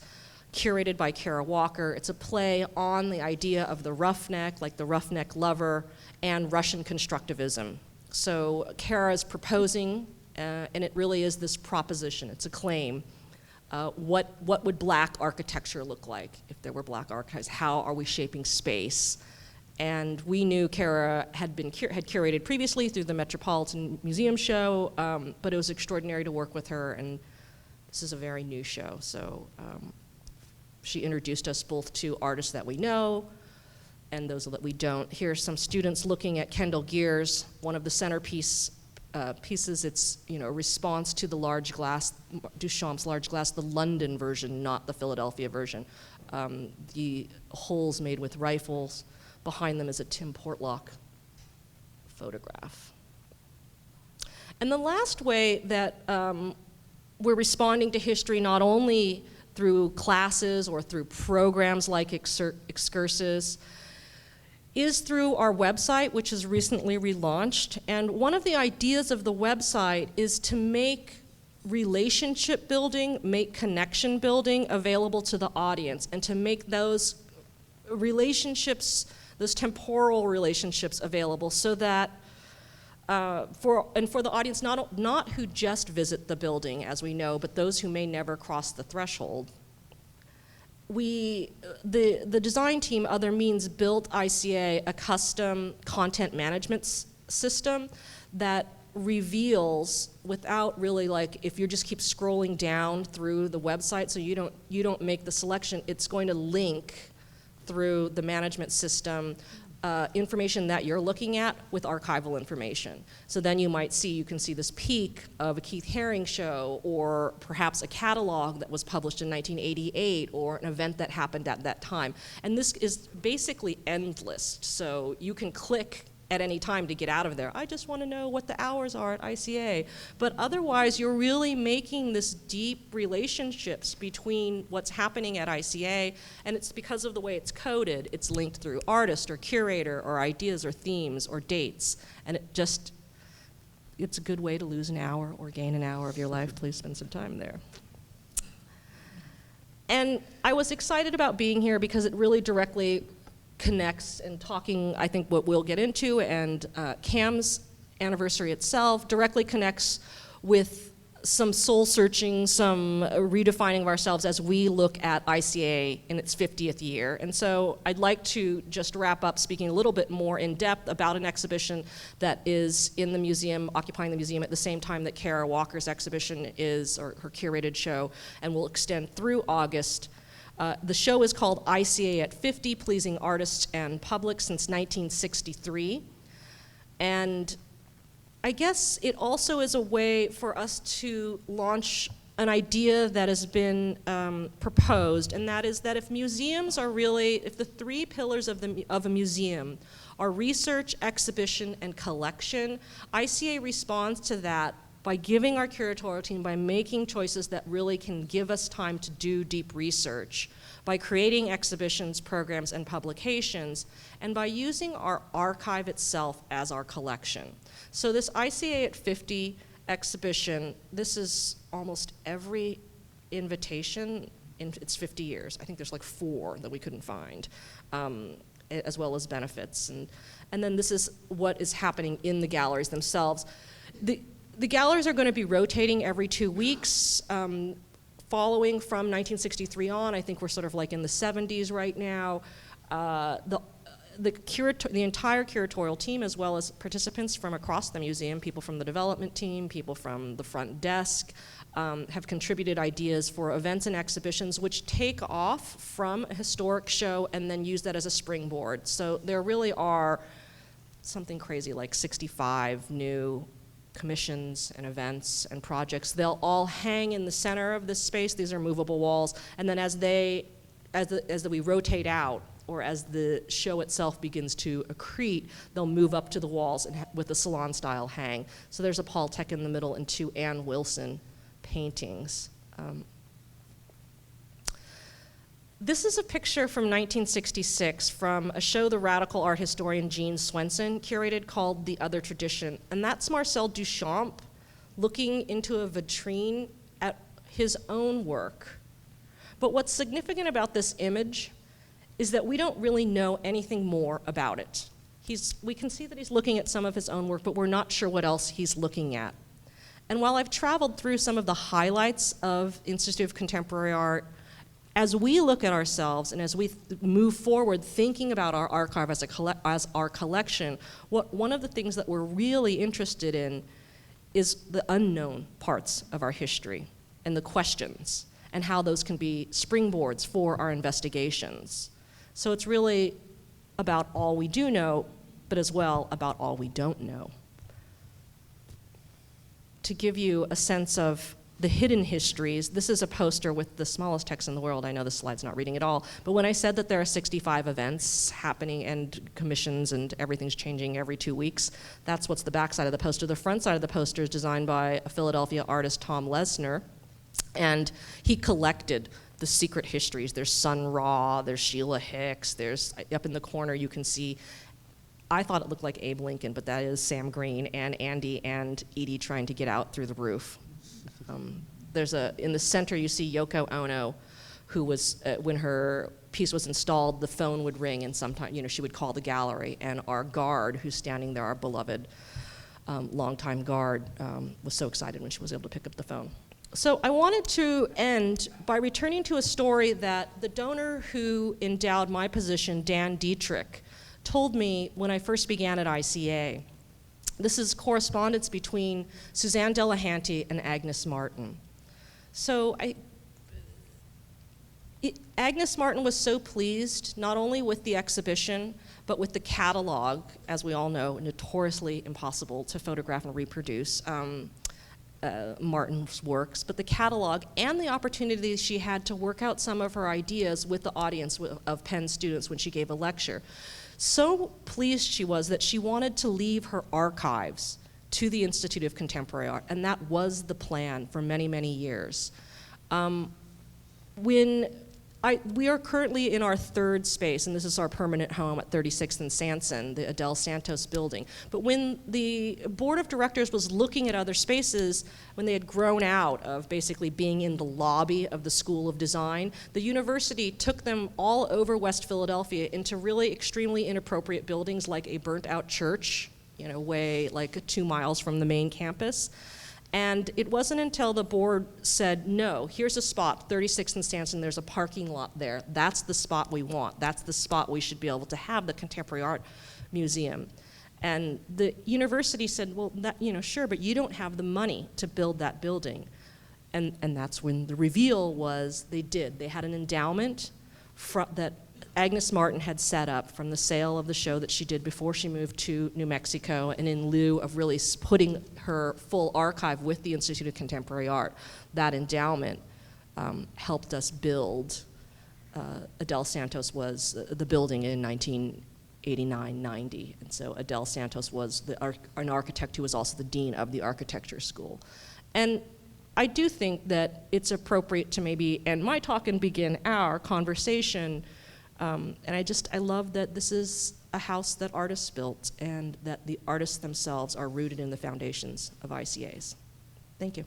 curated by Kara Walker. It's a play on the idea of the roughneck, like the roughneck lover, and Russian constructivism. So Kara is proposing, and it really is this proposition, it's a claim. What would black architecture look like if there were black archives? How are we shaping space? And we knew Kara had curated previously through the Metropolitan Museum show, but it was extraordinary to work with her, and this is a very new show. So she introduced us both to artists that we know and those that we don't. Here are some students looking at Kendall Gears, one of the centerpiece pieces. It's a response to the large glass, Duchamp's large glass, the London version, not the Philadelphia version. The holes made with rifles. Behind them is a Tim Portlock photograph. And the last way that we're responding to history, not only through classes or through programs like Excursus, is through our website, which is recently relaunched. And one of the ideas of the website is to make relationship building, make connection building available to the audience, and to make those relationships, those temporal relationships available, so that for the audience, not who just visit the building, as we know, but those who may never cross the threshold. The design team, Other Means, built ICA a custom content management system that reveals, without really, like, if you just keep scrolling down through the website, so you don't make the selection, it's going to link through the management system information that you're looking at with archival information. So then you can see this peak of a Keith Haring show, or perhaps a catalog that was published in 1988, or an event that happened at that time. And this is basically endless, so you can click at any time to get out of there. I just want to know what the hours are at ICA. But otherwise, you're really making this deep relationships between what's happening at ICA, and it's because of the way it's coded. It's linked through artist or curator or ideas or themes or dates, and it's a good way to lose an hour or gain an hour of your life. Please spend some time there. And I was excited about being here because it really directly connects, and talking, I think what we'll get into, and CAM's anniversary itself directly connects with some soul searching, some redefining of ourselves as we look at ICA in its 50th year. And so I'd like to just wrap up speaking a little bit more in depth about an exhibition that is in the museum, occupying the museum at the same time that Kara Walker's exhibition is, or her curated show, and will extend through August. The show is called ICA at 50, Pleasing Artists and Public since 1963. And I guess it also is a way for us to launch an idea that has been proposed, and that is that if museums are really, if the three pillars of a museum are research, exhibition, and collection, ICA responds to that by giving our curatorial team, by making choices that really can give us time to do deep research, by creating exhibitions, programs, and publications, and by using our archive itself as our collection. So this ICA at 50 exhibition, this is almost every invitation in its 50 years. I think there's like 4 that we couldn't find, as well as benefits. And then this is what is happening in the galleries themselves. The galleries are going to be rotating every 2 weeks. Following from 1963 on, I think we're sort of like in the 70s right now. The entire curatorial team, as well as participants from across the museum, people from the development team, people from the front desk, have contributed ideas for events and exhibitions which take off from a historic show and then use that as a springboard. So there really are something crazy like 65 new commissions and events and projects. They'll all hang in the center of this space. These are movable walls. And then as we rotate out, or as the show itself begins to accrete, they'll move up to the walls and with a salon-style hang. So there's a Paul Tech in the middle and 2 Ann Wilson paintings. This is a picture from 1966 from a show the radical art historian Gene Swenson curated called The Other Tradition. And that's Marcel Duchamp looking into a vitrine at his own work. But what's significant about this image is that we don't really know anything more about it. We can see that he's looking at some of his own work, but we're not sure what else he's looking at. And while I've traveled through some of the highlights of Institute of Contemporary Art, as we look at ourselves and as we move forward thinking about our archive as our collection, one of the things that we're really interested in is the unknown parts of our history and the questions and how those can be springboards for our investigations. So it's really about all we do know, but as well about all we don't know. To give you a sense of the hidden histories, this is a poster with the smallest text in the world. I know the slide's not reading at all, but when I said that there are 65 events happening and commissions and everything's changing every 2 weeks, that's what's the back side of the poster. The front side of the poster is designed by a Philadelphia artist, Tom Lesner, and he collected the secret histories. There's Sun Ra, there's Sheila Hicks, there's, up in the corner you can see, I thought it looked like Abe Lincoln, but that is Sam Green and Andy and Edie trying to get out through the roof. In the center you see Yoko Ono, who was, when her piece was installed, the phone would ring and sometimes, she would call the gallery, and our guard who's standing there, our beloved longtime guard, was so excited when she was able to pick up the phone. So I wanted to end by returning to a story that the donor who endowed my position, Dan Dietrich, told me when I first began at ICA. This is correspondence between Susanne Delahanty and Agnes Martin. So Agnes Martin was so pleased not only with the exhibition, but with the catalog, as we all know, notoriously impossible to photograph and reproduce Martin's works, but the catalog and the opportunity she had to work out some of her ideas with the audience of Penn students when she gave a lecture. So pleased she was that she wanted to leave her archives to the Institute of Contemporary Art, and that was the plan for many, many years. We are currently in our third space, and this is our permanent home at 36th and Sanson, the Adele Santos building. But when the board of directors was looking at other spaces, when they had grown out of basically being in the lobby of the School of Design, the university took them all over West Philadelphia into really extremely inappropriate buildings like a burnt out church, way like 2 miles from the main campus. And it wasn't until the board said, no, here's a spot, 36th and Stanton, there's a parking lot there. That's the spot we want. That's the spot we should be able to have the Contemporary Art Museum. And the university said, well, sure, but you don't have the money to build that building. And that's when the reveal was they did. They had an endowment that Agnes Martin had set up from the sale of the show that she did before she moved to New Mexico, and in lieu of really putting her full archive with the Institute of Contemporary Art, that endowment helped us build. Adele Santos was the building in 1989-90, and so Adele Santos was an architect who was also the dean of the architecture school. And I do think that it's appropriate to maybe end my talk and begin our conversation. And I love that this is a house that artists built and that the artists themselves are rooted in the foundations of ICAs. Thank you.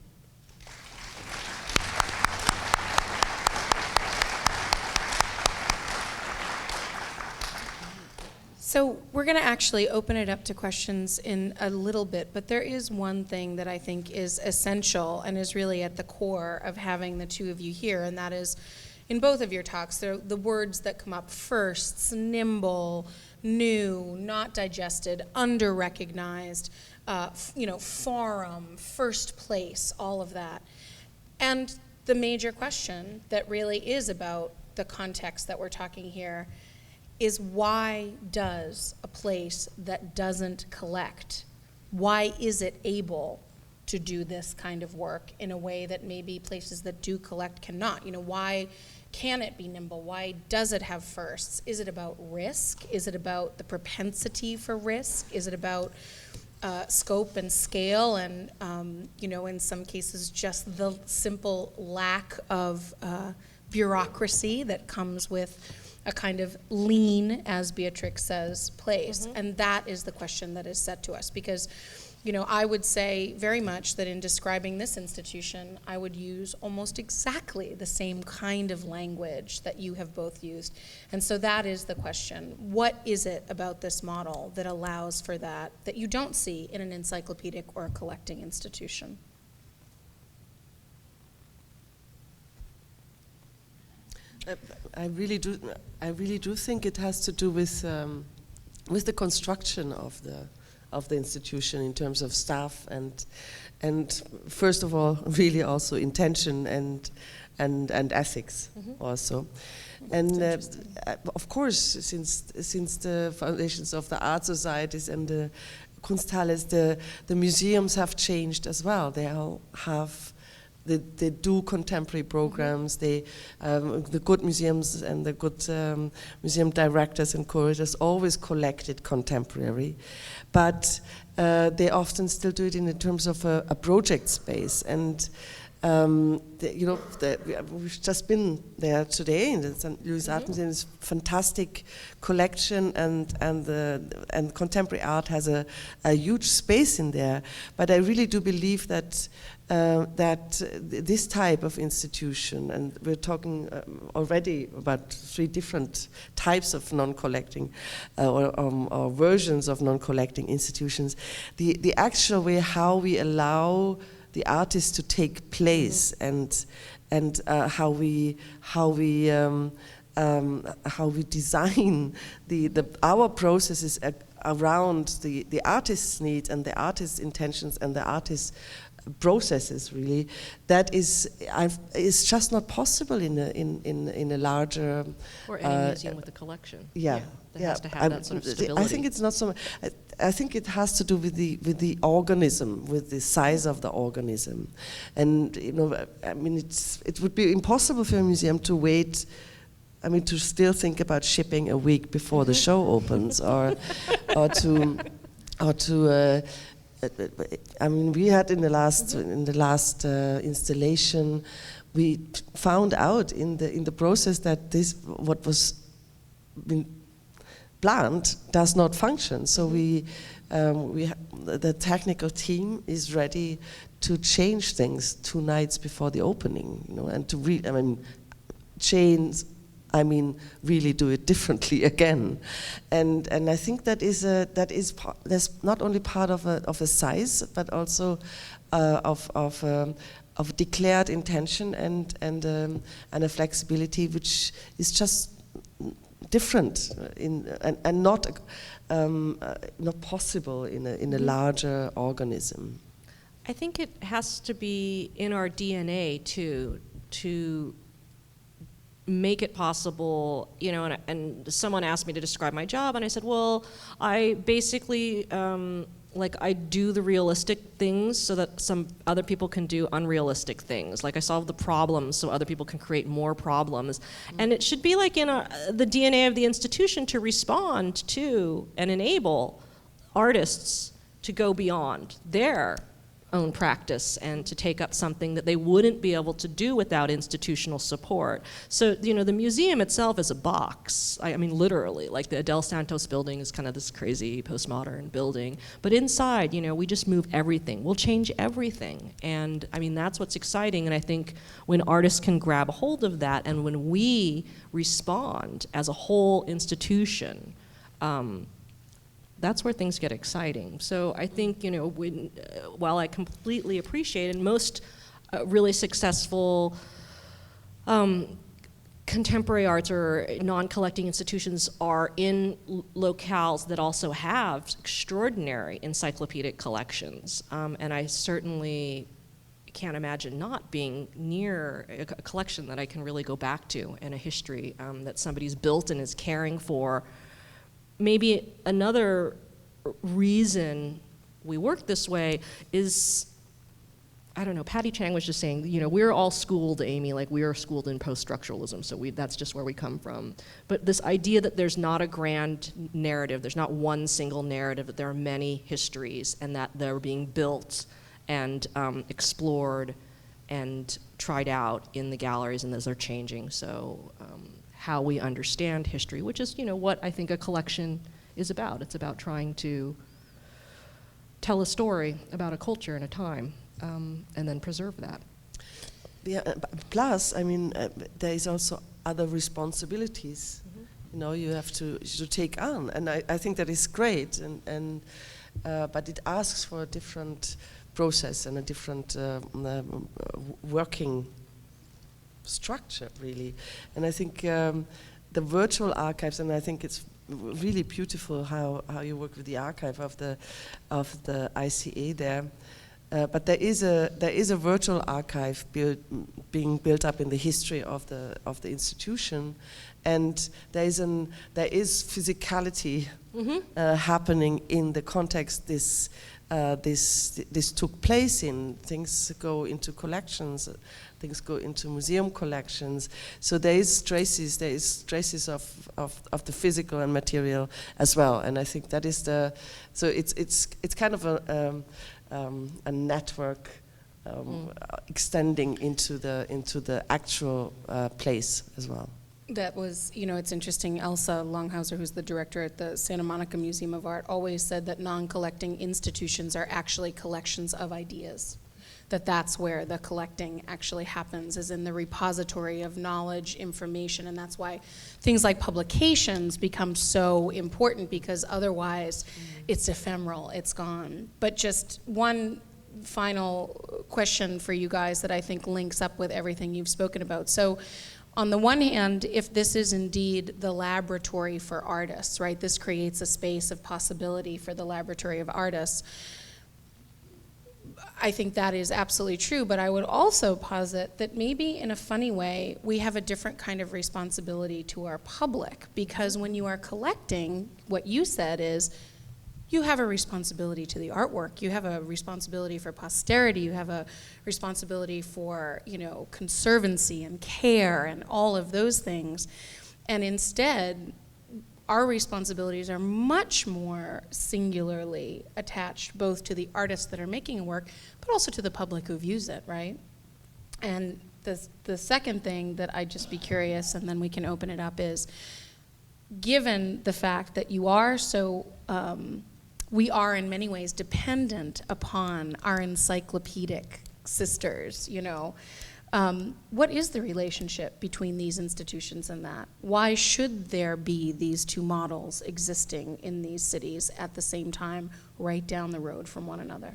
So we're going to actually open it up to questions in a little bit, but there is one thing that I think is essential and is really at the core of having the two of you here, and that is, in both of your talks, the words that come up: firsts, nimble, new, not digested, under-recognized, forum, first place, all of that. And the major question that really is about the context that we're talking here is, why does a place that doesn't collect, why is it able to do this kind of work in a way that maybe places that do collect cannot? Why can it be nimble? Why does it have firsts? Is it about risk? Is it about the propensity for risk? Is it about scope and scale and, in some cases, just the simple lack of bureaucracy that comes with a kind of lean, as Beatrix says, place? Mm-hmm. And that is the question that is set to us, because I would say very much that in describing this institution, I would use almost exactly the same kind of language that you have both used. And so that is the question. What is it about this model that allows for that you don't see in an encyclopedic or a collecting institution? I really do think it has to do with the construction of the institution in terms of staff and first of all, really also intention and ethics. Mm-hmm. Also. And of course, since the foundations of the art societies and the Kunsthalles, the museums have changed as well. They all have. They do contemporary programs. Mm-hmm. The good museums and the good museum directors and curators always collected contemporary, but they often still do it in terms of a project space. And we've just been there today in the St. Louis Art Museum. It's a fantastic collection, and contemporary art has a huge space in there. But I really do believe that this type of institution, and we're talking already about 3 different types of non-collecting or versions of non-collecting institutions, the actual way how we allow the artists to take place, mm-hmm. and how we design our processes around the artist's needs and the artist's intentions and the artist's processes, really, that is just not possible in a larger or any museum with a collection. Yeah. That has to have that sort of stability. I think it's not so. I think it has to do with the organism, with the size of the organism, and it would be impossible for a museum to wait. To still think about shipping a week before the show opens, or to. We had in the last installation, we found out in the process that what was planned does not function. So the technical team is ready to change things 2 nights before the opening, and to really do it differently again, and I think that's not only part of a size, but also of declared intention and a flexibility which is just different and not possible in a larger organism. I think it has to be in our DNA too, to make it possible, you know, and someone asked me to describe my job, and I said, well, I basically, like, I do the realistic things so that some other people can do unrealistic things. Like, I solve the problems so other people can create more problems. Mm-hmm. And it should be like in the DNA of the institution to respond to and enable artists to go beyond their own practice and to take up something that they wouldn't be able to do without institutional support. So, you know, the museum itself is a box. I mean, literally, like the Adele Santos building is kind of this crazy postmodern building. But inside, you know, we just move everything. We'll change everything. And I mean, that's what's exciting. And I think when artists can grab a hold of that and when we respond as a whole institution, that's where things get exciting. So I think, you know, while I completely appreciate, and most really successful contemporary arts or non-collecting institutions are in locales that also have extraordinary encyclopedic collections. And I certainly can't imagine not being near a collection that I can really go back to and a history that somebody's built and is caring for. Maybe another reason we work this way is, I don't know, Patty Chang was just saying, you know, we're all schooled, Amy, like we are schooled in post-structuralism, so that's just where we come from. But this idea that there's not a grand narrative, there's not one single narrative, that there are many histories and that they're being built and explored and tried out in the galleries, and those are changing. So how we understand history, which is, you know, what I think a collection is about. It's about trying to tell a story about a culture and a time, and then preserve that. Yeah, plus, I mean, there is also other responsibilities. Mm-hmm. You know, you have to take on, and I think that is great. But it asks for a different process and a different working structure, really. And I think the virtual archives, and I think it's really beautiful how you work with the archive of the ICA there. But there is a virtual archive being built up in the history of the institution, and there is physicality happening in the context this took place in. Things go into collections, things go into museum collections. So there is traces of the physical and material as well. And I think that is so it's kind of a network extending into the actual place as well. That was, you know, it's interesting. Elsa Longhauser, who's the director at the Santa Monica Museum of Art, always said that non-collecting institutions are actually collections of ideas. That's where the collecting actually happens, is in the repository of knowledge, information, and that's why things like publications become so important, because otherwise it's ephemeral, it's gone. But just one final question for you guys that I think links up with everything you've spoken about. So, on the one hand, if this is indeed the laboratory for artists, right, this creates a space of possibility for the laboratory of artists, I think that is absolutely true, but I would also posit that maybe in a funny way, we have a different kind of responsibility to our public, because when you are collecting, what you said is, you have a responsibility to the artwork, you have a responsibility for posterity, you have a responsibility for, you know, conservancy and care and all of those things. And instead, our responsibilities are much more singularly attached both to the artists that are making a work, but also to the public who views it, right? And the second thing that I'd just be curious, and then we can open it up, is given the fact that you are so, we are in many ways dependent upon our encyclopedic sisters, you know, what is the relationship between these institutions and that? Why should there be these two models existing in these cities at the same time, right down the road from one another?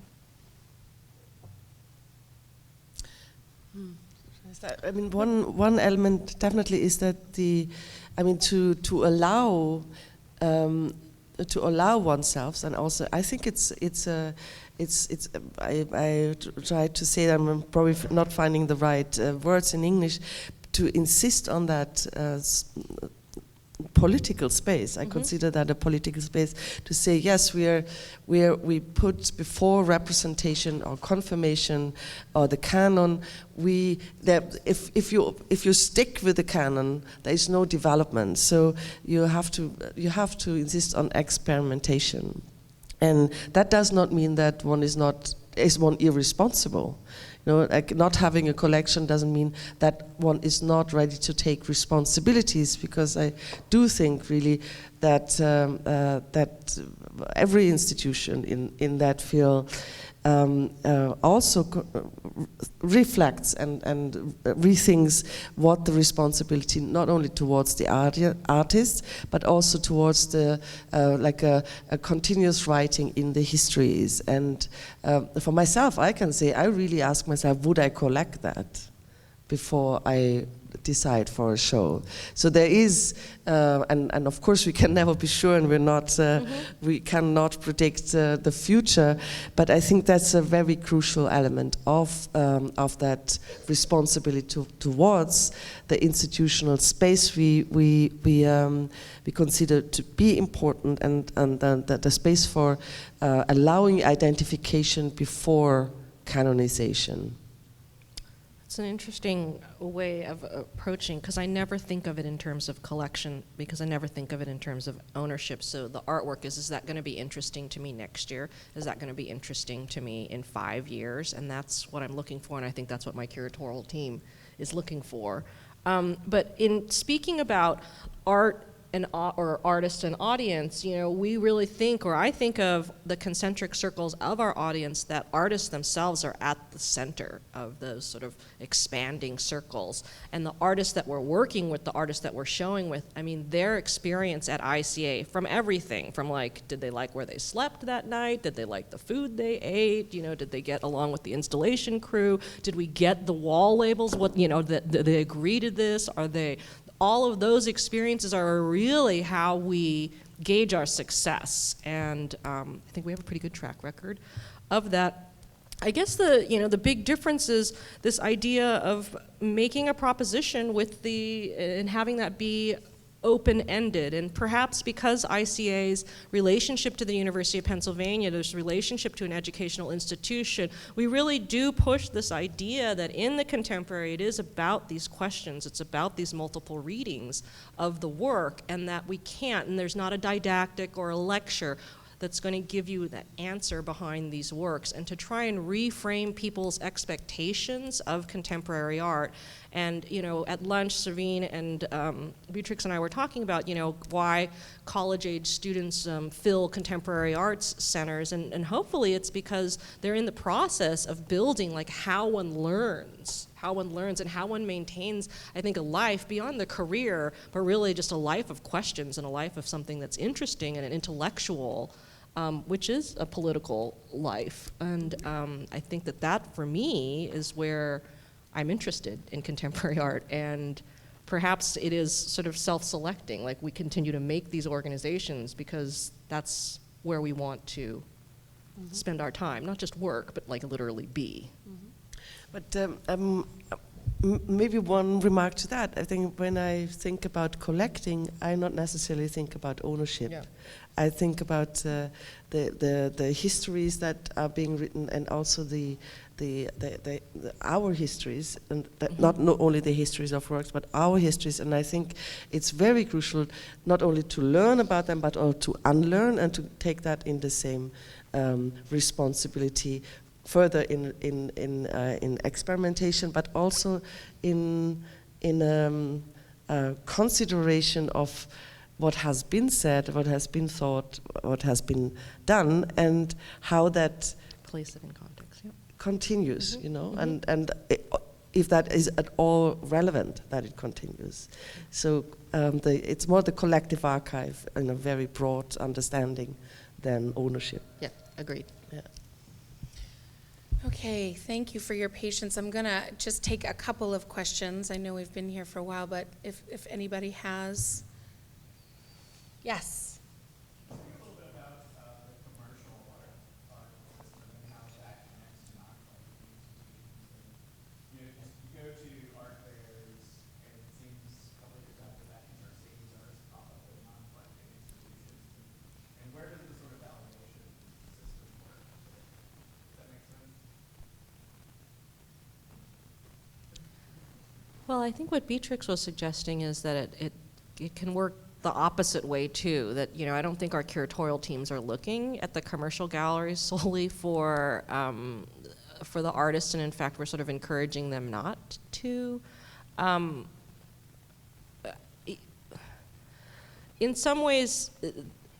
I mean, one element definitely is that to allow oneself, and also I think I try to say that I'm probably not finding the right words in English, to insist on that political space. I consider that a political space to say, yes, we put before representation or confirmation or the canon. If you stick with the canon, there is no development. So you have to insist on experimentation, and that does not mean that one is irresponsible. Like not having a collection doesn't mean that one is not ready to take responsibilities, because I do think really that that every institution in that field also reflects and rethinks what the responsibility, not only towards the artist, but also towards the a continuous writing in the histories. And for myself, I can say I really ask myself, would I collect that before I decide for a show? So there is, and of course we can never be sure, and we cannot predict the future. But I think that's a very crucial element of that responsibility towards the institutional space we consider to be important, and the space for allowing identification before canonization. It's an interesting way of approaching, because I never think of it in terms of collection, because I never think of it in terms of ownership. So the artwork is that going to be interesting to me next year? Is that going to be interesting to me in 5 years? And that's what I'm looking for, and I think that's what my curatorial team is looking for. But in speaking about art or artist and audience, we really think, or I think of the concentric circles of our audience, that artists themselves are at the center of those sort of expanding circles. And the artists that we're working with, the artists that we're showing with, I mean, their experience at ICA, from everything, from like, did they like where they slept that night? Did they like the food they ate? Did they get along with the installation crew? Did we get the wall labels? Did they agree to this? All of those experiences are really how we gauge our success, and I think we have a pretty good track record of that. I guess the big difference is this idea of making a proposition and having that be open-ended, and perhaps because ICA's relationship to the University of Pennsylvania, this relationship to an educational institution, we really do push this idea that in the contemporary it is about these questions, it's about these multiple readings of the work, and that we can't, and there's not a didactic or a lecture that's going to give you the answer behind these works, and to try and reframe people's expectations of contemporary art. And at lunch, Savine and Beatrix and I were talking about why college-age students fill contemporary arts centers, and hopefully it's because they're in the process of building like how one learns and how one maintains, I think, a life beyond the career, but really just a life of questions and a life of something that's interesting and an intellectual, which is a political life. And I think that for me is where I'm interested in contemporary art, and perhaps it is sort of self-selecting, like we continue to make these organizations because that's where we want to spend our time, not just work, but like literally be. But maybe one remark to that. I think when I think about collecting, I not necessarily think about ownership. Yeah. I think about the histories that are being written, and also our histories, and not only the histories of works, but our histories. And I think it's very crucial not only to learn about them, but also to unlearn and to take that in the same responsibility further in experimentation, but also in consideration of what has been said, what has been thought, what has been done, and how that place it in context, yeah, continues, and if that is at all relevant, that it continues. So it's more the collective archive in a very broad understanding than ownership. Yeah, agreed. Yeah. Okay, thank you for your patience. I'm going to just take a couple of questions. I know we've been here for a while, but if anybody has. Yes. Talk a little bit about the commercial art system and how that connects to non-collecting institutions. You go to art fairs, and it seems a couple of years after that, you start seeing these artists pop up at non-collecting institutions. And where does the sort of validation system work? Does that make sense? Well, I think what Beatrix was suggesting is that it can work the opposite way too. That I don't think our curatorial teams are looking at the commercial galleries solely for the artists, and in fact, we're sort of encouraging them not to. In some ways,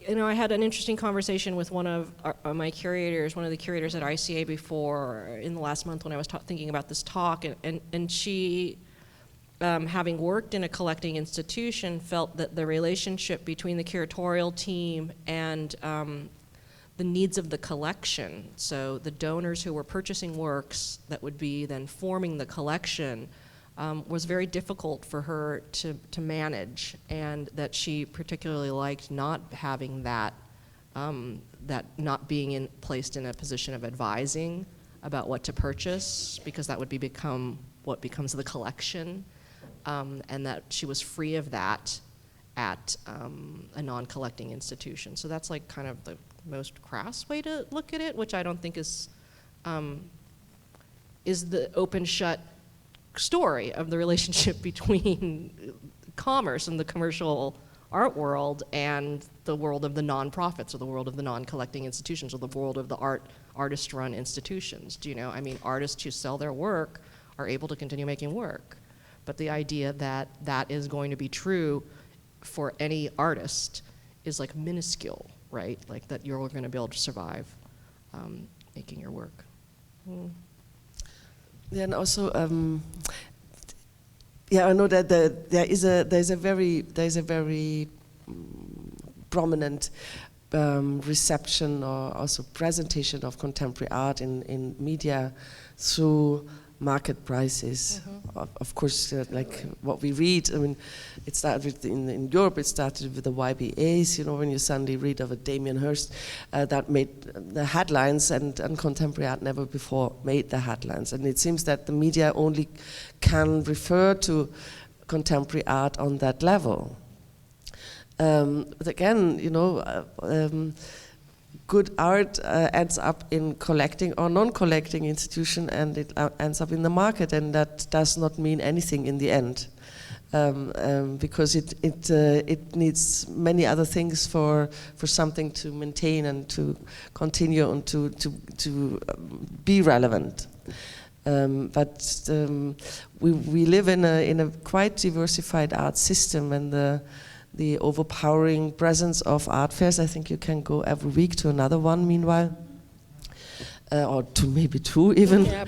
I had an interesting conversation with one of my curators, one of the curators at ICA before in the last month when I was thinking about this talk, and she. Having worked in a collecting institution, felt that the relationship between the curatorial team and the needs of the collection, so the donors who were purchasing works that would be then forming the collection, was very difficult for her to manage, and that she particularly liked not having that, that not being placed in a position of advising about what to purchase, because that would become what becomes the collection. And that she was free of that at a non-collecting institution. So that's like kind of the most crass way to look at it, which I don't think is the open-shut story of the relationship between commerce and the commercial art world and the world of the nonprofits, or the world of the non-collecting institutions, or the world of the artist-run institutions. Artists who sell their work are able to continue making work. But the idea that that is going to be true for any artist is like minuscule, right? Like that you're going to be able to survive making your work. Then also, I know that there's a very prominent reception or also presentation of contemporary art in media through market prices. Of course, like what we read, it started in Europe, it started with the YBAs, when you suddenly read of a Damien Hirst that made the headlines, and contemporary art never before made the headlines. And it seems that the media only can refer to contemporary art on that level. But again, good art ends up in collecting or non-collecting institution, and it ends up in the market, and that does not mean anything in the end, because it needs many other things for something to maintain and to continue and to be relevant. But we live in a quite diversified art system, and the overpowering presence of art fairs. I think you can go every week to another one meanwhile, or to maybe two even. Yeah,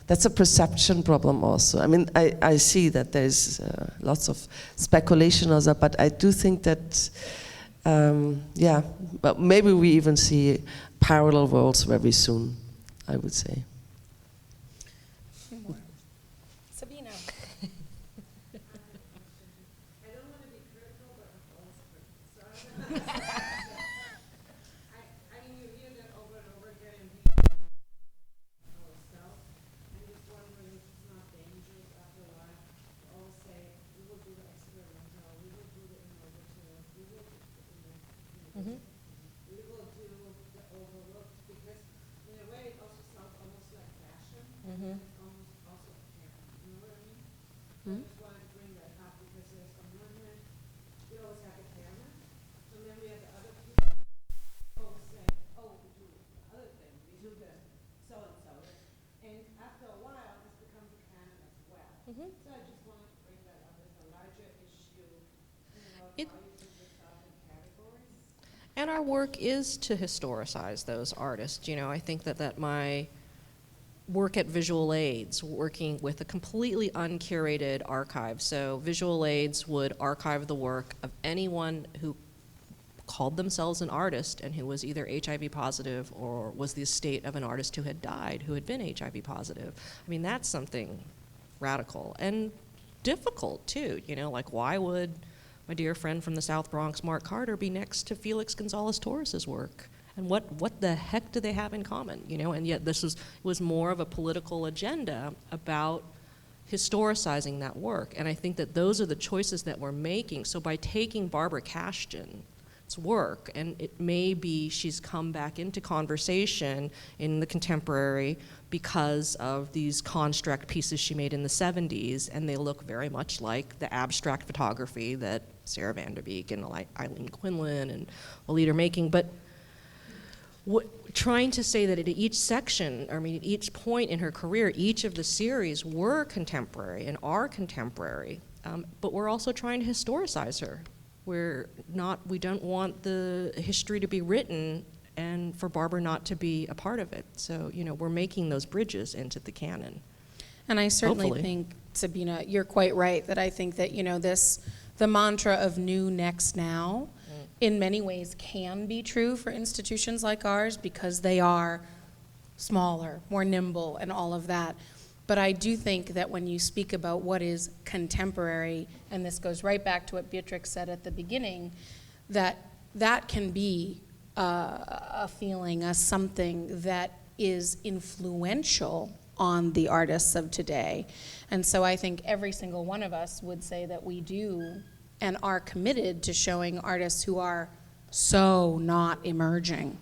that's a perception problem also. I see that there's lots of speculation on that, but I do think that, but maybe we even see parallel worlds very soon, I would say. And our work is to historicize those artists. I think that my work at Visual Aids, working with a completely uncurated archive. So Visual Aids would archive the work of anyone who called themselves an artist and who was either HIV positive or was the estate of an artist who had died, who had been HIV positive. I mean, that's something radical and difficult too, you know, like why would my dear friend from the South Bronx, Mark Carter, be next to Felix Gonzalez Torres's work? And what the heck do they have in common, you know? And yet this was more of a political agenda about historicizing that work. And I think that those are the choices that we're making. So by taking Barbara Cashton's work, and it may be she's come back into conversation in the contemporary because of these construct pieces she made in the 70s, and they look very much like the abstract photography that Sarah Vanderbeek and Eileen Quinlan and Walid are making. But trying to say that at each section, I mean, at each point in her career, each of the series were contemporary and are contemporary, but we're also trying to historicize her. We don't want the history to be written and for Barbara not to be a part of it. So, you know, we're making those bridges into the canon. And I certainly Hopefully. think, Sabina, you're quite right that I think that, you know, the mantra of new, next, now, in many ways can be true for institutions like ours because they are smaller, more nimble, and all of that. But I do think that when you speak about what is contemporary, and this goes right back to what Beatrix said at the beginning, that can be a feeling, a something that is influential on the artists of today. And so I think every single one of us would say that we do and are committed to showing artists who are so not emerging,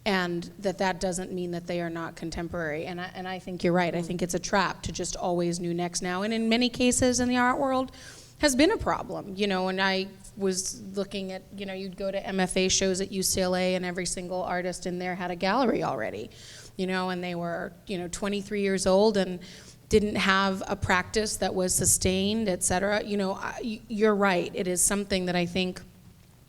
and that doesn't mean that they are not contemporary. And I think you're right. I think it's a trap to just always new, next, now, and in many cases in the art world has been a problem. You know, and I was looking at, you know, you'd go to MFA shows at UCLA and every single artist in there had a gallery already, you know, and they were, you know, 23 years old and didn't have a practice that was sustained, et cetera. You know, you're right. It is something that I think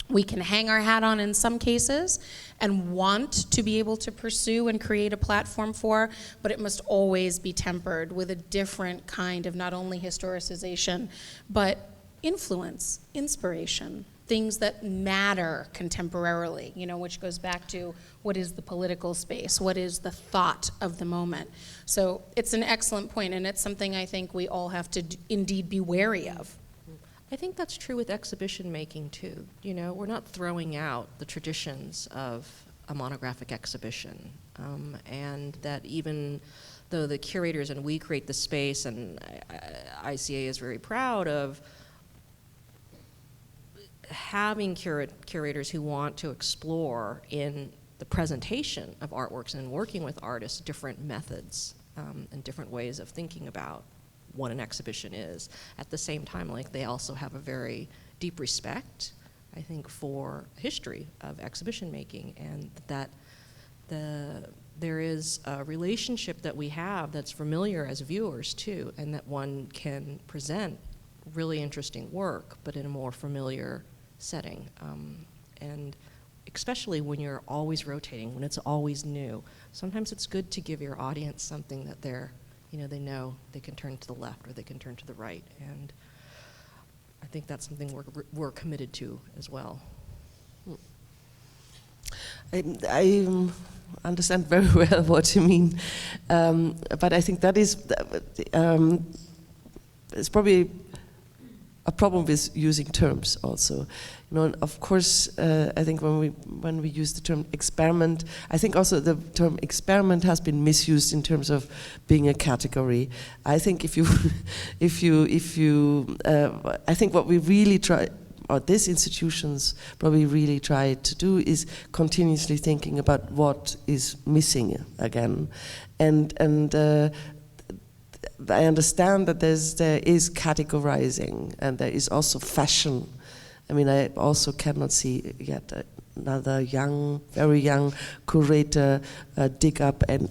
we can hang our hat on in some cases and want to be able to pursue and create a platform for, but it must always be tempered with a different kind of not only historicization, but influence, inspiration, things that matter contemporarily, you know, which goes back to what is the political space, what is the thought of the moment. So it's an excellent point, and it's something I think we all have to indeed be wary of. I think that's true with exhibition making too. You know, we're not throwing out the traditions of a monographic exhibition, and that even though the curators and we create the space, and ICA is very proud of having curators who want to explore in the presentation of artworks and working with artists different methods and different ways of thinking about what an exhibition is. At the same time, like, they also have a very deep respect, I think, for history of exhibition making, and that there is a relationship that we have that's familiar as viewers too, and that one can present really interesting work, but in a more familiar setting. And especially when you're always rotating, when it's always new, sometimes it's good to give your audience something that they know they can turn to the left or they can turn to the right. And I think that's something we're committed to as well. I understand very well what you mean, but I think that is it's probably a problem with using terms also. You know, of course, I think when we use the term experiment, I think also the term experiment has been misused in terms of being a category. I think I think what we really try, or these institutions probably really try to do, is continuously thinking about what is missing again, and I understand that there is categorizing, and there is also fashion. I mean, I also cannot see yet another very young curator dig up an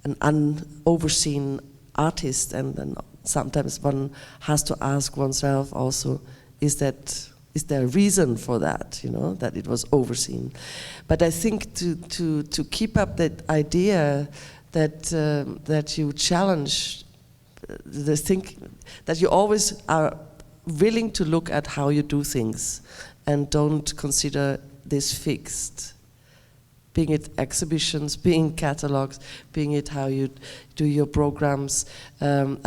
unoverseen artist, and then sometimes one has to ask oneself also, is there a reason for that? You know, that it was overseen. But I think to keep up that idea that you challenge the think that you always are willing to look at how you do things, and don't consider this fixed. Being it exhibitions, being catalogs, being it how you do your programs, and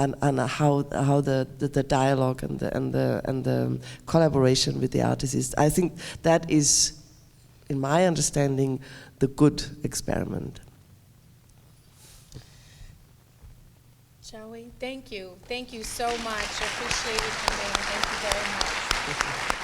how the dialogue and the collaboration with the artists is. I think that is, in my understanding, the good experiment. Shall we? Thank you. Thank you so much. I appreciate you coming. Thank you very much.